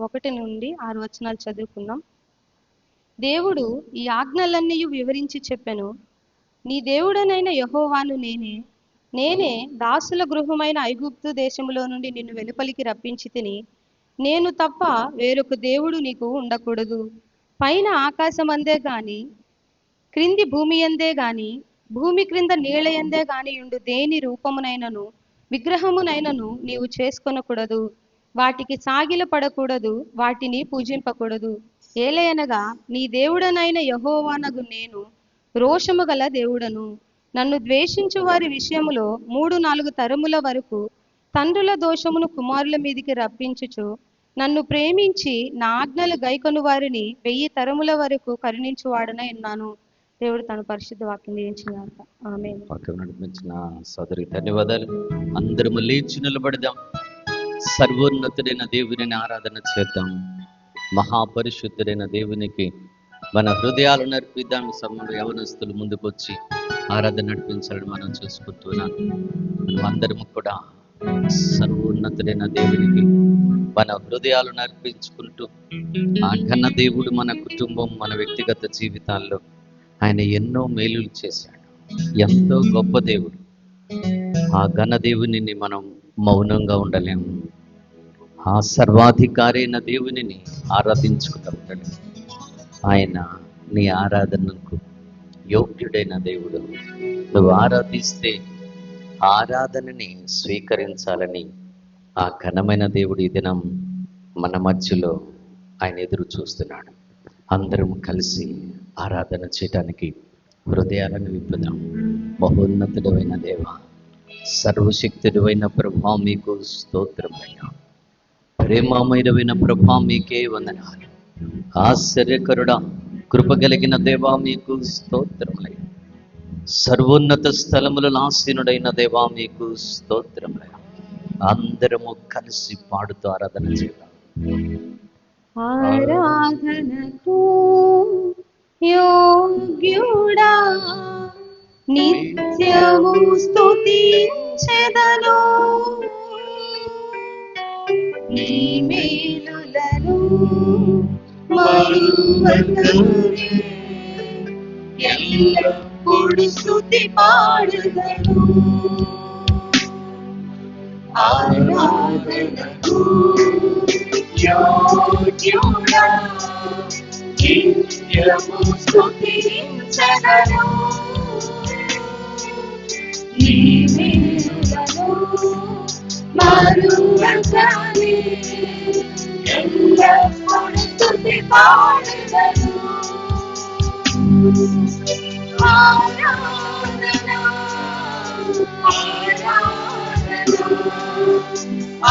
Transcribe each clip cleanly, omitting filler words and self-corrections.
1 నుండి 6 వచనాలు చదువుకుందాం. దేవుడు ఈ ఆజ్ఞలన్నీ వివరించి చెప్పెను. నీ దేవుడనైన యెహోవాను నేనే దాసుల గృహమైన ఐగుప్తు దేశములో నుండి నిన్ను వెలుపలికి రప్పించి తిని, నేను తప్ప వేరొక దేవుడు నీకు ఉండకూడదు. పైన ఆకాశమందే గాని క్రింది భూమి యందే గాని భూమి క్రింద నీళ్ళయందే గాని ఉండు దేని రూపమునైనను విగ్రహమునైనను నీవు చేసుకొనకూడదు. వాటికి సాగిల పడకూడదు, వాటిని పూజింపకూడదు. ఏలయనగా నీ దేవుడనైన యెహోవానగు నేను రోషము గల దేవుడను. నన్ను ద్వేషించు వారి విషయములో 3-4 తరముల వరకు తండ్రుల దోషమును కుమారుల మీదికి రప్పించుచు, నన్ను ప్రేమించి నా ఆజ్ఞలు గైకొను వారిని 1000 తరముల వరకు కరుణించువాడనై ఉన్నాను. దేవుడు తన పరిశుద్ధ వాక్యం దీవించుగాక. ఆమేన్. వాక్యం నడిపించిన సోదరికి ధన్యవాదాలు. అందరము లేచి నిలబడదాం. సర్వోన్నతుడైన దేవుని ఆరాధన చేద్దాం. మహాపరిశుద్ధుడైన దేవునికి మన హృదయాలను అర్పిద్దాం. సమయంలో యవనస్తులు ముందుకు వచ్చి ఆరాధన నడిపించాలని మనం చూసుకుంటున్నాం. మనం అందరము కూడా సర్వోన్నతుడైన దేవునికి మన హృదయాలను అర్పించుకుంటూ, ఆ ఘన దేవుడు మన కుటుంబం, మన వ్యక్తిగత జీవితాల్లో ఆయన ఎన్నో మేలులు చేశాడు. ఎంతో గొప్ప దేవుడు. ఆ ఘన దేవునిని మనం మౌనంగా ఉండలేము. ఆ సర్వాధికారి అయిన దేవునిని ఆరాధించుకుంటూ ఉండలేము. ఆయన నీ ఆరాధనకు యోగ్యుడైన దేవుడు. నువ్వు ఆరాధిస్తే ఆరాధనని స్వీకరించాలని ఆ ఘనమైన దేవుడు ఈ దినం మన మధ్యలో ఆయన ఎదురు చూస్తున్నాడు. అందరం కలిసి ఆరాధన చేయడానికి హృదయాలను విప్పుదాం. మహోన్నతుడైన దేవ, సర్వశక్తుడైన ప్రభా, మీకు స్తోత్రమైన ప్రేమమయుడైన ప్రభా, మీకే వందనాలు. ఆశ్చర్యకరుడా, కృపగలిగిన దేవా, మీకు స్తోత్రములై. సర్వోన్నత స్థలములలో ఆసీనుడైన దేవా, మీకు స్తోత్రములై. అందరము కలిసి పాడుతూ ఆరాధన చేద్దాం. ఆరాధనకు యోగ్యుడా, నిత్యము స్తుతించెదను. నీ మేలులను మరువకనే ఎల్లప్పుడు స్తుతి పాడుదను. ఆరాధనకు యోగ్యుడా, నిత్యము స్తుతించెదను. నీ మేలులను మరువకనే ఎల్లప్పుడు స్తుతి పాడుదను. ఆరాధన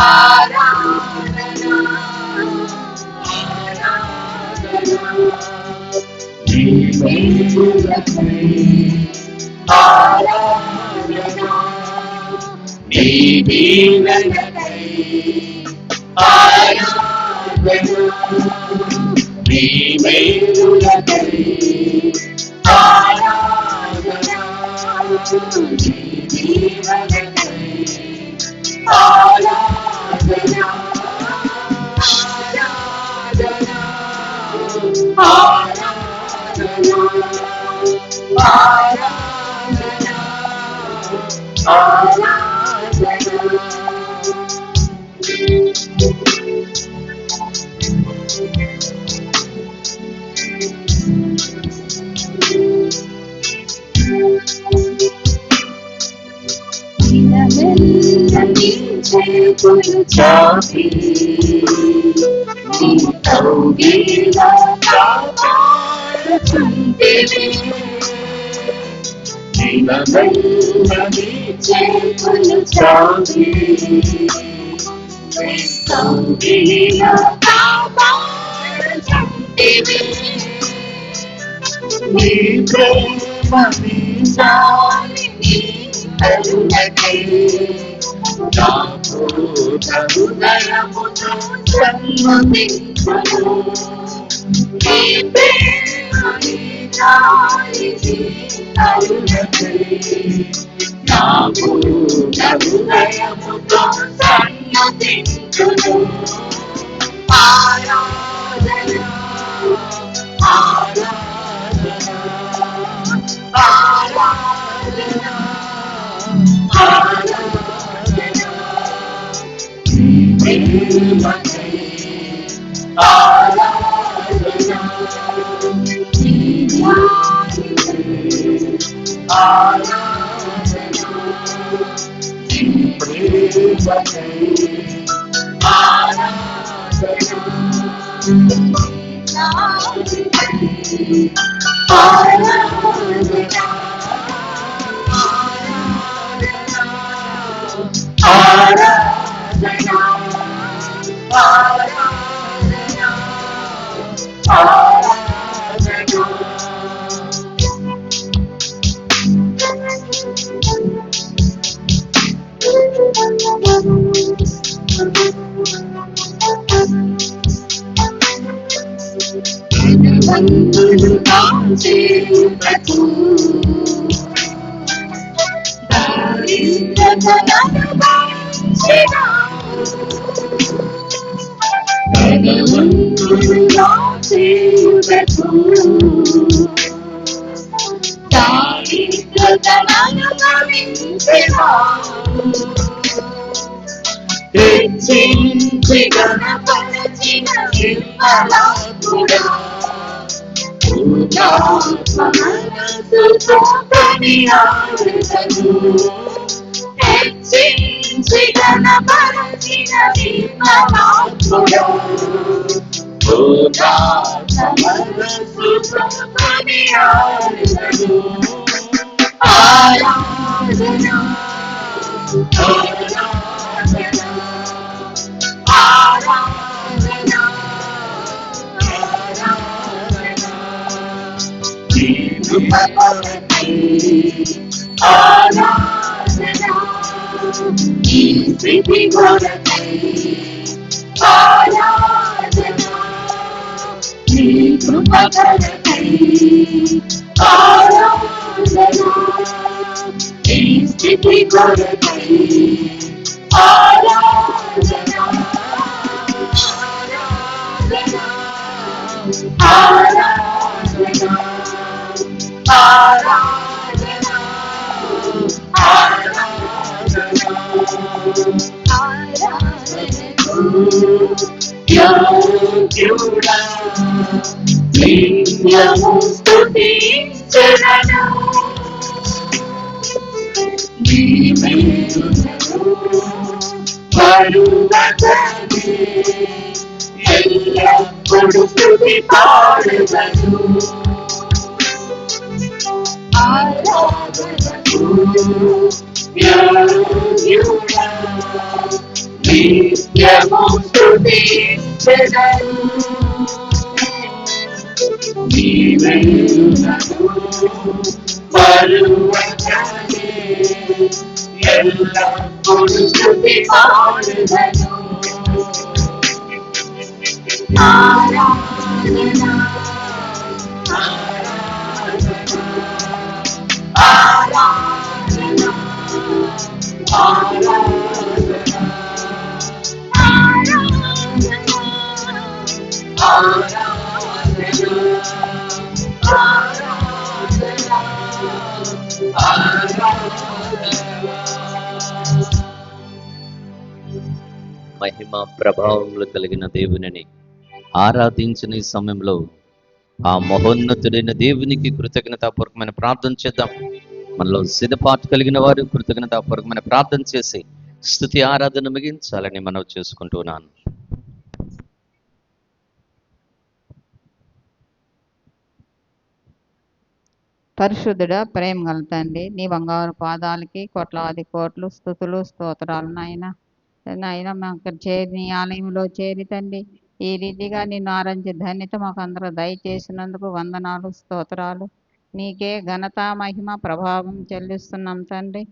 ఆరాధన ఆరాధన నీ మేలులకై ఆరాధన, నీ దీవెనలకై ఆరాధన, నీ మేలులకై ఆరాధన, నీ దీవెనలకై ఆరాధన, ఆరాధన, ఆరాధన, ఆరాధన, ఆరాధన. నీ చేతులు చాపి నీ కౌగిలిలో కాపాడుచుంటివి. నీ చేతులు చాపి నీ కౌగిలిలో కాపాడుచుంటివి. నీ ప్రేమ, నీ జాలి, నీ కరుణకై నాకు హృదయమును సన్మతించును. నీ ప్రేమ, నీ జాలి, నీ కరుణకై నాకు హృదయమును సన్మతించును. ఆరాధన ఆరాధన ఆరాధన ఆరాధన ప్రేమకై ఆరాధన ఆరాధన ప్రేమకై ఆరాధన గణపరచిన నిర్మలాత్ముడా మనసుతో పనియాడుతను హెచ్చించి గణపరచిన నిర్మలాత్ముడా మనసుతో పనియాడుతను ఆరాధన ఆరాధన ఆరాధన ఈ స్థితి కొరకై ఆరాధన నీ కృప కొరకై ఆరాధన ఈ స్థితి కొరకై ఆరాధన ఆరాధన ఆరాధన యోగ్యుడా నిత్యము స్తుతించెదను నీ మేలులను పరుగతనే ఎల్లప్పుడు స్తుతి పాడుదను ఆరాధనకు యోగ్యుడా నిత్యము స్తుతించెదను నీ మేలులను పరుగతనే ఎల్లప్పుడు స్తుతి పాడుదను ఆరాధన ఆరాధన ఆరాధన ఆరాధన మహిమ ప్రభావములు కలిగిన దేవునిని ఆరాధించిన ఈ సమయంలో ఆ మహోన్నతుడైన దేవునికి కృతజ్ఞతాపూర్వకమైన ప్రార్థన చేద్దాం. మనలో సిద్ధపాటు కలిగిన వారు కృతజ్ఞతాపూర్వకమైన ప్రార్థన చేసి స్తుతి ఆరాధన ముగించాలని మనం చేసుకుంటున్నాను. పరిశుద్ధుడా, ప్రేమ గల తండ్రి, నీ బంగారు పాదాలకి కోట్లాది కోట్లు స్తుతులు స్తోత్రాలు నాయన. నాయన మాకు చేరి నీ ఆలయంలో చేరి తండ్రి ఈ రీతిగా నిన్ను ఆరాధించే ధన్యత మాకు అందరూ దయచేసినందుకు వందనాలు స్తోత్రాలు. నీకే ఘనత మహిమ ప్రభావం చెల్లిస్తున్నాం తండ్రి.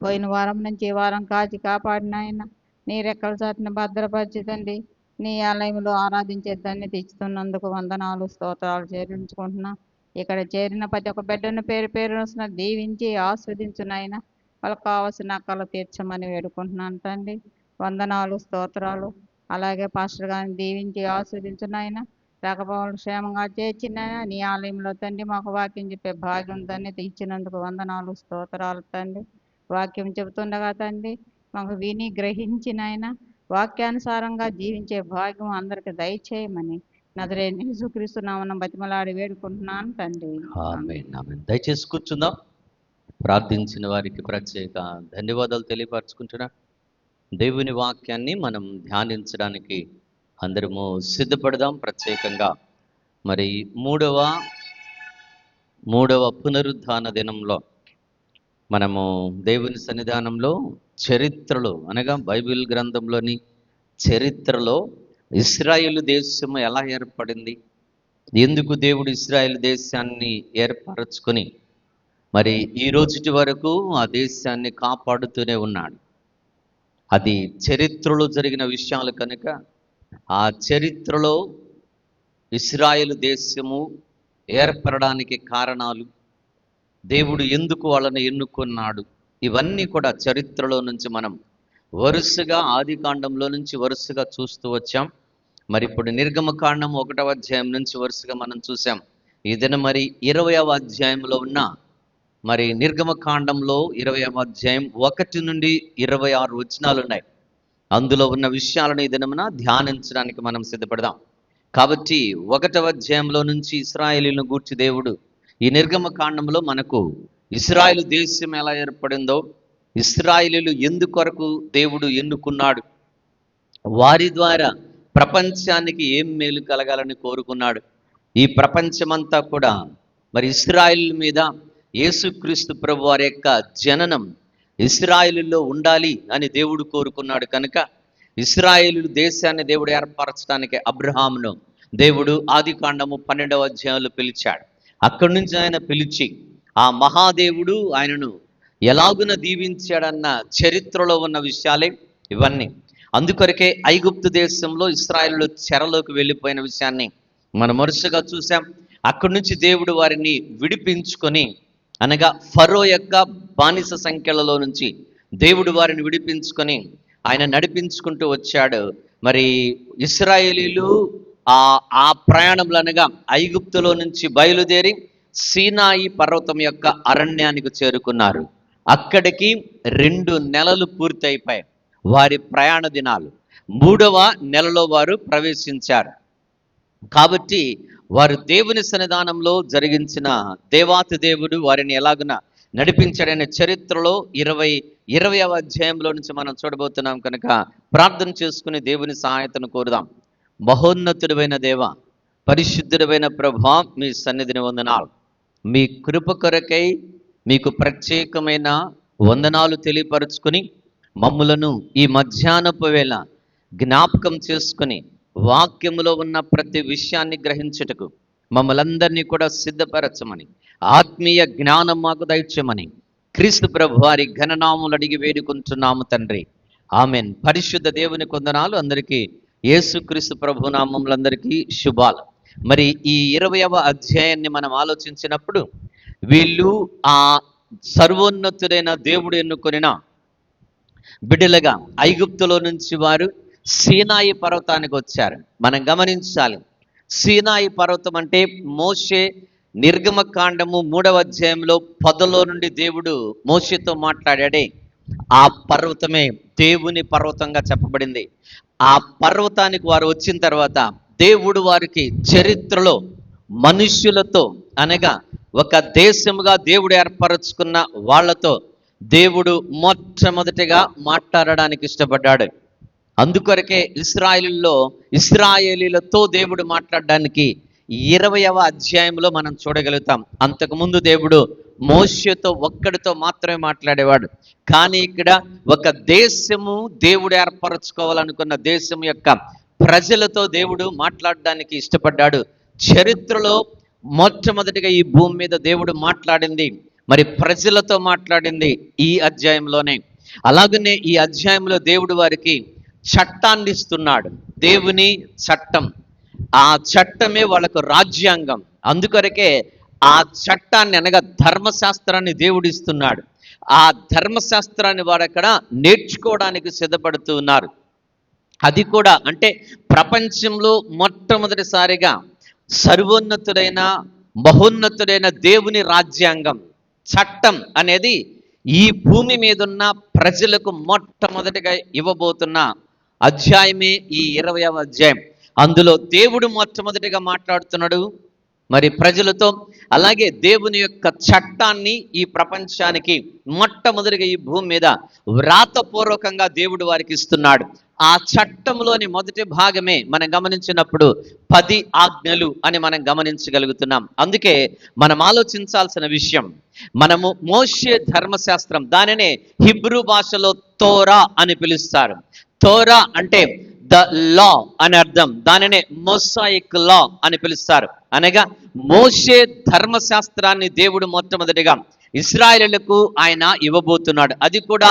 పోయిన వారం నుంచి ఈ వారం కాచి కాపాడిన ఆయన నీ రెక్కల చాటును భద్రపరిచి తండ్రి నీ ఆలయంలో ఆరాధించే ధన్యత ఇస్తున్నందుకు వందనాలు స్తోత్రాలు చెల్లించుకుంటున్నాం. ఇక్కడ చేరిన ప్రతి ఒక్క బిడ్డను పేరు పేరున దీవించి ఆస్వాదించునైనా వాళ్ళకి కావాల్సిన అక్కలు తీర్చమని వేడుకుంటున్నాను తండ్రి. వందనాలు స్తోత్రాలు. అలాగే పాస్టర్ గారిని దీవించి ఆస్వాదించున్నాయన రాకపోవడం క్షేమంగా చేర్చినాయన నీ ఆలయంలో తండ్రి మాకు వాక్యం చెప్పే భాగ్యం తండ్రి ఇచ్చినందుకు వందనాలు స్తోత్రాలు తండ్రి. వాక్యం చెబుతుండగా తండ్రి మాకు విని గ్రహించినాయన వాక్యానుసారంగా జీవించే భాగ్యం అందరికి దయచేయమని నజరేయుడైన యేసుక్రీస్తు నామమున బతిమలాడి వేడుకుంటున్నాను తండ్రి. ఆమేన్, ఆమేన్. దయచేసి కూర్చుందాం. ప్రార్థించిన వారికి ప్రత్యేక ధన్యవాదాలు తెలియపరచుకుంటున్నా. దేవుని వాక్యాన్ని మనం ధ్యానించడానికి అందరము సిద్ధపడదాం. ప్రత్యేకంగా మరి మూడవ పునరుద్ధాన దినంలో మనము దేవుని సన్నిధానంలో చరిత్రలో అనగా బైబిల్ గ్రంథంలోని చరిత్రలో ఇశ్రాయేలు దేశం ఎలా ఏర్పడింది, ఎందుకు దేవుడు ఇశ్రాయేలు దేశాన్ని ఏర్పరచుకొని మరి ఈ రోజుటి వరకు ఆ దేశాన్ని కాపాడుతూనే ఉన్నాడు. అది చరిత్రలో జరిగిన విషయాలు కనుక ఆ చరిత్రలో ఇశ్రాయేలు దేశము ఏర్పడడానికి కారణాలు, దేవుడు ఎందుకు వాళ్ళని ఎన్నుకున్నాడు, ఇవన్నీ కూడా చరిత్రలో నుంచి మనం వరుసగా ఆదికాండంలో నుంచి వరుసగా చూస్తూ వచ్చాం. మరి ఇప్పుడు నిర్గమకాండం 1వ అధ్యాయం నుంచి వరుసగా మనం చూసాం. ఈ దినం మరి 20వ అధ్యాయంలో ఉన్న మరి నిర్గమకాండంలో 20వ అధ్యాయం 1 నుండి 26 వచనాలు ఉన్నాయి. అందులో ఉన్న విషయాలను ఈ దినమున ధ్యానించడానికి మనం సిద్ధపడదాం. కాబట్టి 1వ అధ్యాయంలో నుంచి ఇశ్రాయేలీయులను గూర్చి దేవుడు ఈ నిర్గమకాండంలో మనకు ఇశ్రాయేలు దేశం ఎలా ఏర్పడిందో, ఇశ్రాయేలీయులు ఎందుకొరకు దేవుడు ఎన్నుకున్నాడు, వారి ద్వారా ప్రపంచానికి ఏం మేలు కలగాలని కోరుకున్నాడు, ఈ ప్రపంచమంతా కూడా మరి ఇశ్రాయేలు మీద యేసుక్రీస్తు ప్రభు వారి యొక్క జననం ఇశ్రాయేలులో ఉండాలి అని దేవుడు కోరుకున్నాడు. కనుక ఇశ్రాయేలు దేశాన్ని దేవుడు ఏర్పరచడానికి అబ్రహామును దేవుడు ఆదికాండము 12వ అధ్యాయంలో పిలిచాడు. అక్కడి నుంచి ఆయన పిలిచి ఆ మహాదేవుడు ఆయనను ఎలాగున దీవించాడన్న చరిత్రలో ఉన్న విషయాలే ఇవన్నీ. అందుకొరకే ఐగుప్తు దేశంలో ఇశ్రాయేలు చెరలోకి వెళ్ళిపోయిన విషయాన్ని మనం వరుసగా చూసాం. అక్కడి నుంచి దేవుడు వారిని విడిపించుకొని అనగా ఫరో యొక్క బానిస సంఖ్యలలో నుంచి దేవుడు వారిని విడిపించుకొని ఆయన నడిపించుకుంటూ వచ్చాడు. మరి ఇశ్రాయేలీలు ఆ ప్రయాణంలో అనగా ఐగుప్తులో నుంచి బయలుదేరి సీనాయి పర్వతం యొక్క అరణ్యానికి చేరుకున్నారు. అక్కడికి 2 నెలలు పూర్తయిపోయాయి వారి ప్రయాణ దినాలు. 3వ నెలలో వారు ప్రవేశించారు. కాబట్టి వారు దేవుని సన్నిధానంలో జరిగించిన దేవాతి దేవుడు వారిని ఎలాగున నడిపించాడనే చరిత్రలో 20వ అధ్యాయంలో నుంచి మనం చూడబోతున్నాం. కనుక ప్రార్థన చేసుకుని దేవుని సహాయతను కోరుదాం. మహోన్నతుడైన దేవ, పరిశుద్ధుడైన ప్రభా, మీ సన్నిధిని వందనాలు. మీ కృప కొరకై మీకు ప్రత్యేకమైన వందనాలు తెలియపరుచుకుని మమ్ములను ఈ మధ్యాహ్నపు వేళ జ్ఞాపకం చేసుకుని వాక్యములో ఉన్న ప్రతి విషయాన్ని గ్రహించుటకు మమ్మలందరినీ కూడా సిద్ధపరచమని, ఆత్మీయ జ్ఞానం మాకు దయచేయమని క్రీస్తు ప్రభు వారి ఘననామములు అడిగి వేడుకుంటున్నాము తండ్రి, ఆమెన్. పరిశుద్ధ దేవుని కొందనాలు. అందరికీ యేసుక్రీస్తు ప్రభు నామములందరికీ శుభాలు. మరి ఈ 20వ అధ్యాయాన్ని మనం ఆలోచించినప్పుడు వీళ్ళు ఆ సర్వోన్నతుడైన దేవుడు ఎన్నుకొనిన బిడ్డలుగా ఐగుప్తులో నుంచి వారు సీనాయి పర్వతానికి వచ్చారు. మనం గమనించాలి, సీనాయి పర్వతం అంటే మోషే నిర్గమకాండము 3వ అధ్యాయంలో 10లో నుండి దేవుడు మోషేతో మాట్లాడాడే ఆ పర్వతమే దేవుని పర్వతంగా చెప్పబడింది. ఆ పర్వతానికి వారు వచ్చిన తర్వాత దేవుడు వారికి చరిత్రలో మనుష్యులతో అనగా ఒక దేశముగా దేవుడు ఏర్పరచుకున్న వాళ్ళతో దేవుడు మొట్టమొదటిగా మాట్లాడడానికి ఇష్టపడ్డాడు. అందుకొరకే ఇశ్రాయేలీలతో దేవుడు మాట్లాడడానికి 20వ అధ్యాయంలో మనం చూడగలుగుతాం. అంతకుముందు దేవుడు మోషేతో ఒక్కడితో మాత్రమే మాట్లాడేవాడు. కానీ ఇక్కడ ఒక దేశము దేవుడు ఏర్పరచుకోవాలనుకున్న దేశం యొక్క ప్రజలతో దేవుడు మాట్లాడడానికి ఇష్టపడ్డాడు. చరిత్రలో మొట్టమొదటిగా ఈ భూమి మీద దేవుడు మాట్లాడింది మరి ప్రజలతో మాట్లాడింది ఈ అధ్యాయంలోనే. అలాగనే ఈ అధ్యాయంలో దేవుడు వారికి చట్టాన్ని ఇస్తున్నాడు. దేవుని చట్టం, ఆ చట్టమే వాళ్ళకు రాజ్యాంగం. అందుకొరకే ఆ చట్టాన్ని అనగా ధర్మశాస్త్రాన్ని దేవుడు ఇస్తున్నాడు. ఆ ధర్మశాస్త్రాన్ని వారు అక్కడ నేర్చుకోవడానికి సిద్ధపడుతూ ఉన్నారు. అది కూడా అంటే ప్రపంచంలో మొట్టమొదటిసారిగా సర్వోన్నతుడైన మహోన్నతుడైన దేవుని రాజ్యాంగం, చట్టం అనేది ఈ భూమి మీద ఉన్న ప్రజలకు మొట్టమొదటిగా ఇవ్వబోతున్న అధ్యాయమే ఈ 20వ అధ్యాయం. అందులో దేవుడు మొట్టమొదటిగా మాట్లాడుతున్నాడు మరి ప్రజలతో. అలాగే దేవుని యొక్క చట్టాన్ని ఈ ప్రపంచానికి మొట్టమొదటిగా ఈ భూమి మీద వ్రాతపూర్వకంగా దేవుడు వారికి ఇస్తున్నాడు. ఆ చట్టంలోని మొదటి భాగమే మనం గమనించినప్పుడు 10 ఆజ్ఞలు అని మనం గమనించగలుగుతున్నాం. అందుకే మనం ఆలోచించాల్సిన విషయం, మనము మోషే ధర్మశాస్త్రం, దానినే హిబ్రూ భాషలో తోరా అని పిలుస్తారు. తోరా అంటే ద లా అని అర్థం, దానినే మొసాయిక్ లా అని పిలుస్తారు. అనగా మోషే ధర్మశాస్త్రాన్ని దేవుడు మొట్టమొదటిగా ఇశ్రాయేలులకు ఆయన ఇవ్వబోతున్నాడు. అది కూడా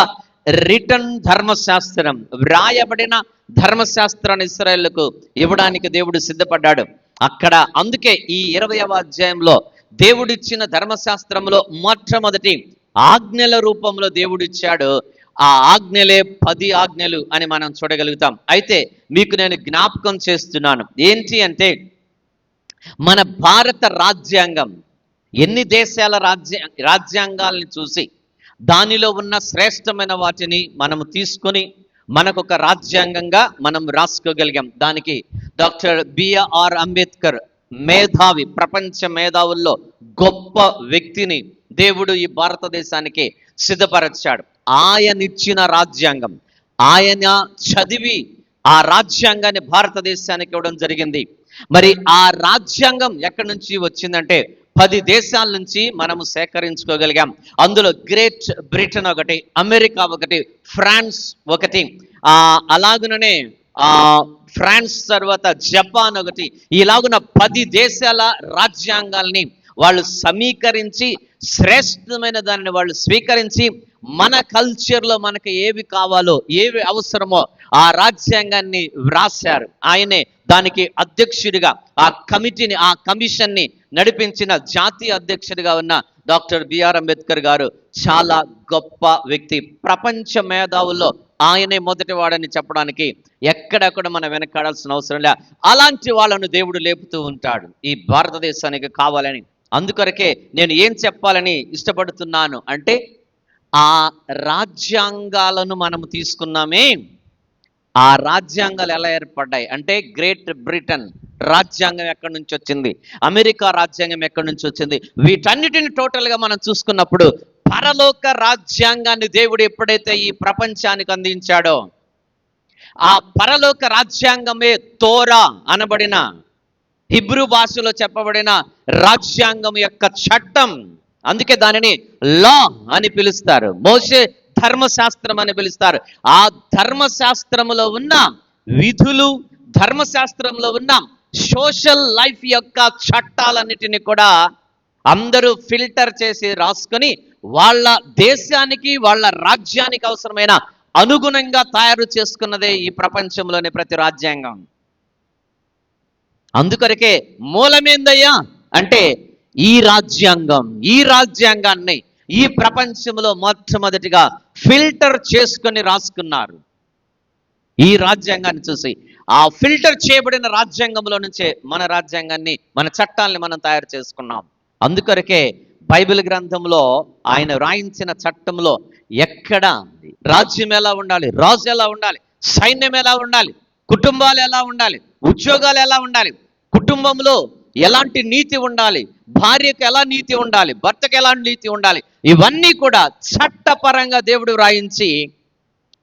రిటర్న్ ధర్మశాస్త్రం, వ్రాయబడిన ధర్మశాస్త్రాన్ని ఇశ్రాయేలులకు ఇవ్వడానికి దేవుడు సిద్ధపడ్డాడు అక్కడ. అందుకే ఈ 20వ అధ్యాయంలో దేవుడిచ్చిన ధర్మశాస్త్రంలో మొట్టమొదటి ఆజ్ఞల రూపంలో దేవుడిచ్చాడు. ఆ ఆజ్ఞలే 10 ఆజ్ఞలు అని మనం చూడగలుగుతాం. అయితే మీకు నేను జ్ఞాపకం చేస్తున్నాను ఏంటి అంటే, మన భారత రాజ్యాంగం ఎన్ని దేశాల రాజ్యాంగాల్ని చూసి దానిలో ఉన్న శ్రేష్టమైన వాటిని మనము తీసుకొని మనకొక రాజ్యాంగంగా మనం రాసుకోగలిగాం. దానికి డాక్టర్ బిఆర్ అంబేద్కర్ మేధావి, ప్రపంచ మేధావుల్లో గొప్ప వ్యక్తిని దేవుడు ఈ భారతదేశానికి సిద్ధపరచాడు. ఆయన ఇచ్చిన రాజ్యాంగం, ఆయన చదివి ఆ రాజ్యాంగాన్ని భారతదేశానికి ఇవ్వడం జరిగింది. మరి ఆ రాజ్యాంగం ఎక్కడి నుంచి వచ్చిందంటే 10 దేశాల నుంచి మనము సేకరించుకోగలిగాం. అందులో గ్రేట్ బ్రిటన్ ఒకటి, అమెరికా ఒకటి, ఫ్రాన్స్ ఒకటి, అలాగుననే ఫ్రాన్స్ తర్వాత జపాన్ ఒకటి, ఇలాగున 10 దేశాల రాజ్యాంగాల్ని వాళ్ళు సమీకరించి శ్రేష్టమైన దానిని వాళ్ళు స్వీకరించి మన కల్చర్లో మనకు ఏవి కావాలో, ఏవి అవసరమో ఆ రాజ్యాంగాన్ని వ్రాశారు. ఆయనే దానికి అధ్యక్షుడిగా ఆ కమిటీని, ఆ కమిషన్ని నడిపించిన జాతీయ అధ్యక్షుడిగా ఉన్న డాక్టర్ బిఆర్ అంబేద్కర్ గారు చాలా గొప్ప వ్యక్తి. ప్రపంచ మేధావుల్లో ఆయనే మొదటి వాడని చెప్పడానికి ఎక్కడెక్కడ మనం వెనకాడాల్సిన అవసరం లే. అలాంటి వాళ్ళను దేవుడు లేపుతూ ఉంటాడు ఈ భారతదేశానికి కావాలని. అందుకొరకే నేను ఏం చెప్పాలని ఇష్టపడుతున్నాను అంటే, ఆ రాజ్యాంగాలను మనం తీసుకున్నామే, ఆ రాజ్యాంగాలు ఎలా ఏర్పడ్డాయి అంటే, గ్రేట్ బ్రిటన్ రాజ్యాంగం ఎక్కడి నుంచి వచ్చింది, అమెరికా రాజ్యాంగం ఎక్కడి నుంచి వచ్చింది, వీటన్నిటిని టోటల్గా మనం చూసుకున్నప్పుడు పరలోక రాజ్యాంగాన్ని దేవుడు ఎప్పుడైతే ఈ ప్రపంచానికి అందించాడో, ఆ పరలోక రాజ్యాంగమే తోరా అనబడిన హిబ్రూ భాషలో చెప్పబడిన రాజ్యాంగం యొక్క చట్టం. అందుకే దానిని లా అని పిలుస్తారు, మోషే ధర్మశాస్త్రం అని పిలుస్తారు. ఆ ధర్మశాస్త్రములో ఉన్న విధులు, ధర్మశాస్త్రంలో ఉన్న సోషల్ లైఫ్ యొక్క చట్టాలన్నిటిని కూడా అందరూ ఫిల్టర్ చేసి రాసుకొని వాళ్ళ దేశానికి, వాళ్ళ రాజ్యానికి అవసరమైన అనుగుణంగా తయారు చేసుకున్నదే ఈ ప్రపంచంలోని ప్రతి రాజ్యాంగం. అందుకొరకే మూలమేందయ్యా అంటే ఈ రాజ్యాంగం. ఈ రాజ్యాంగాన్ని ఈ ప్రపంచంలో మొట్టమొదటిగా ఫిల్టర్ చేసుకొని రాసుకున్నారు. ఈ రాజ్యాంగాన్ని చూసి ఆ ఫిల్టర్ చేయబడిన రాజ్యాంగంలో నుంచే మన రాజ్యాంగాన్ని, మన చట్టాలని మనం తయారు చేసుకున్నాం. అందుకొరకే బైబిల్ గ్రంథంలో ఆయన రాయించిన చట్టంలో ఎక్కడ రాజ్యం ఎలా ఉండాలి, రాజు ఎలా ఉండాలి, సైన్యం ఎలా ఉండాలి, కుటుంబాలు ఎలా ఉండాలి, ఉద్యోగాలు ఎలా ఉండాలి, కుటుంబంలో ఎలాంటి నీతి ఉండాలి, భార్యకు ఎలా నీతి ఉండాలి, భర్తకు ఎలాంటి నీతి ఉండాలి, ఇవన్నీ కూడా చట్టపరంగా దేవుడు రాయించి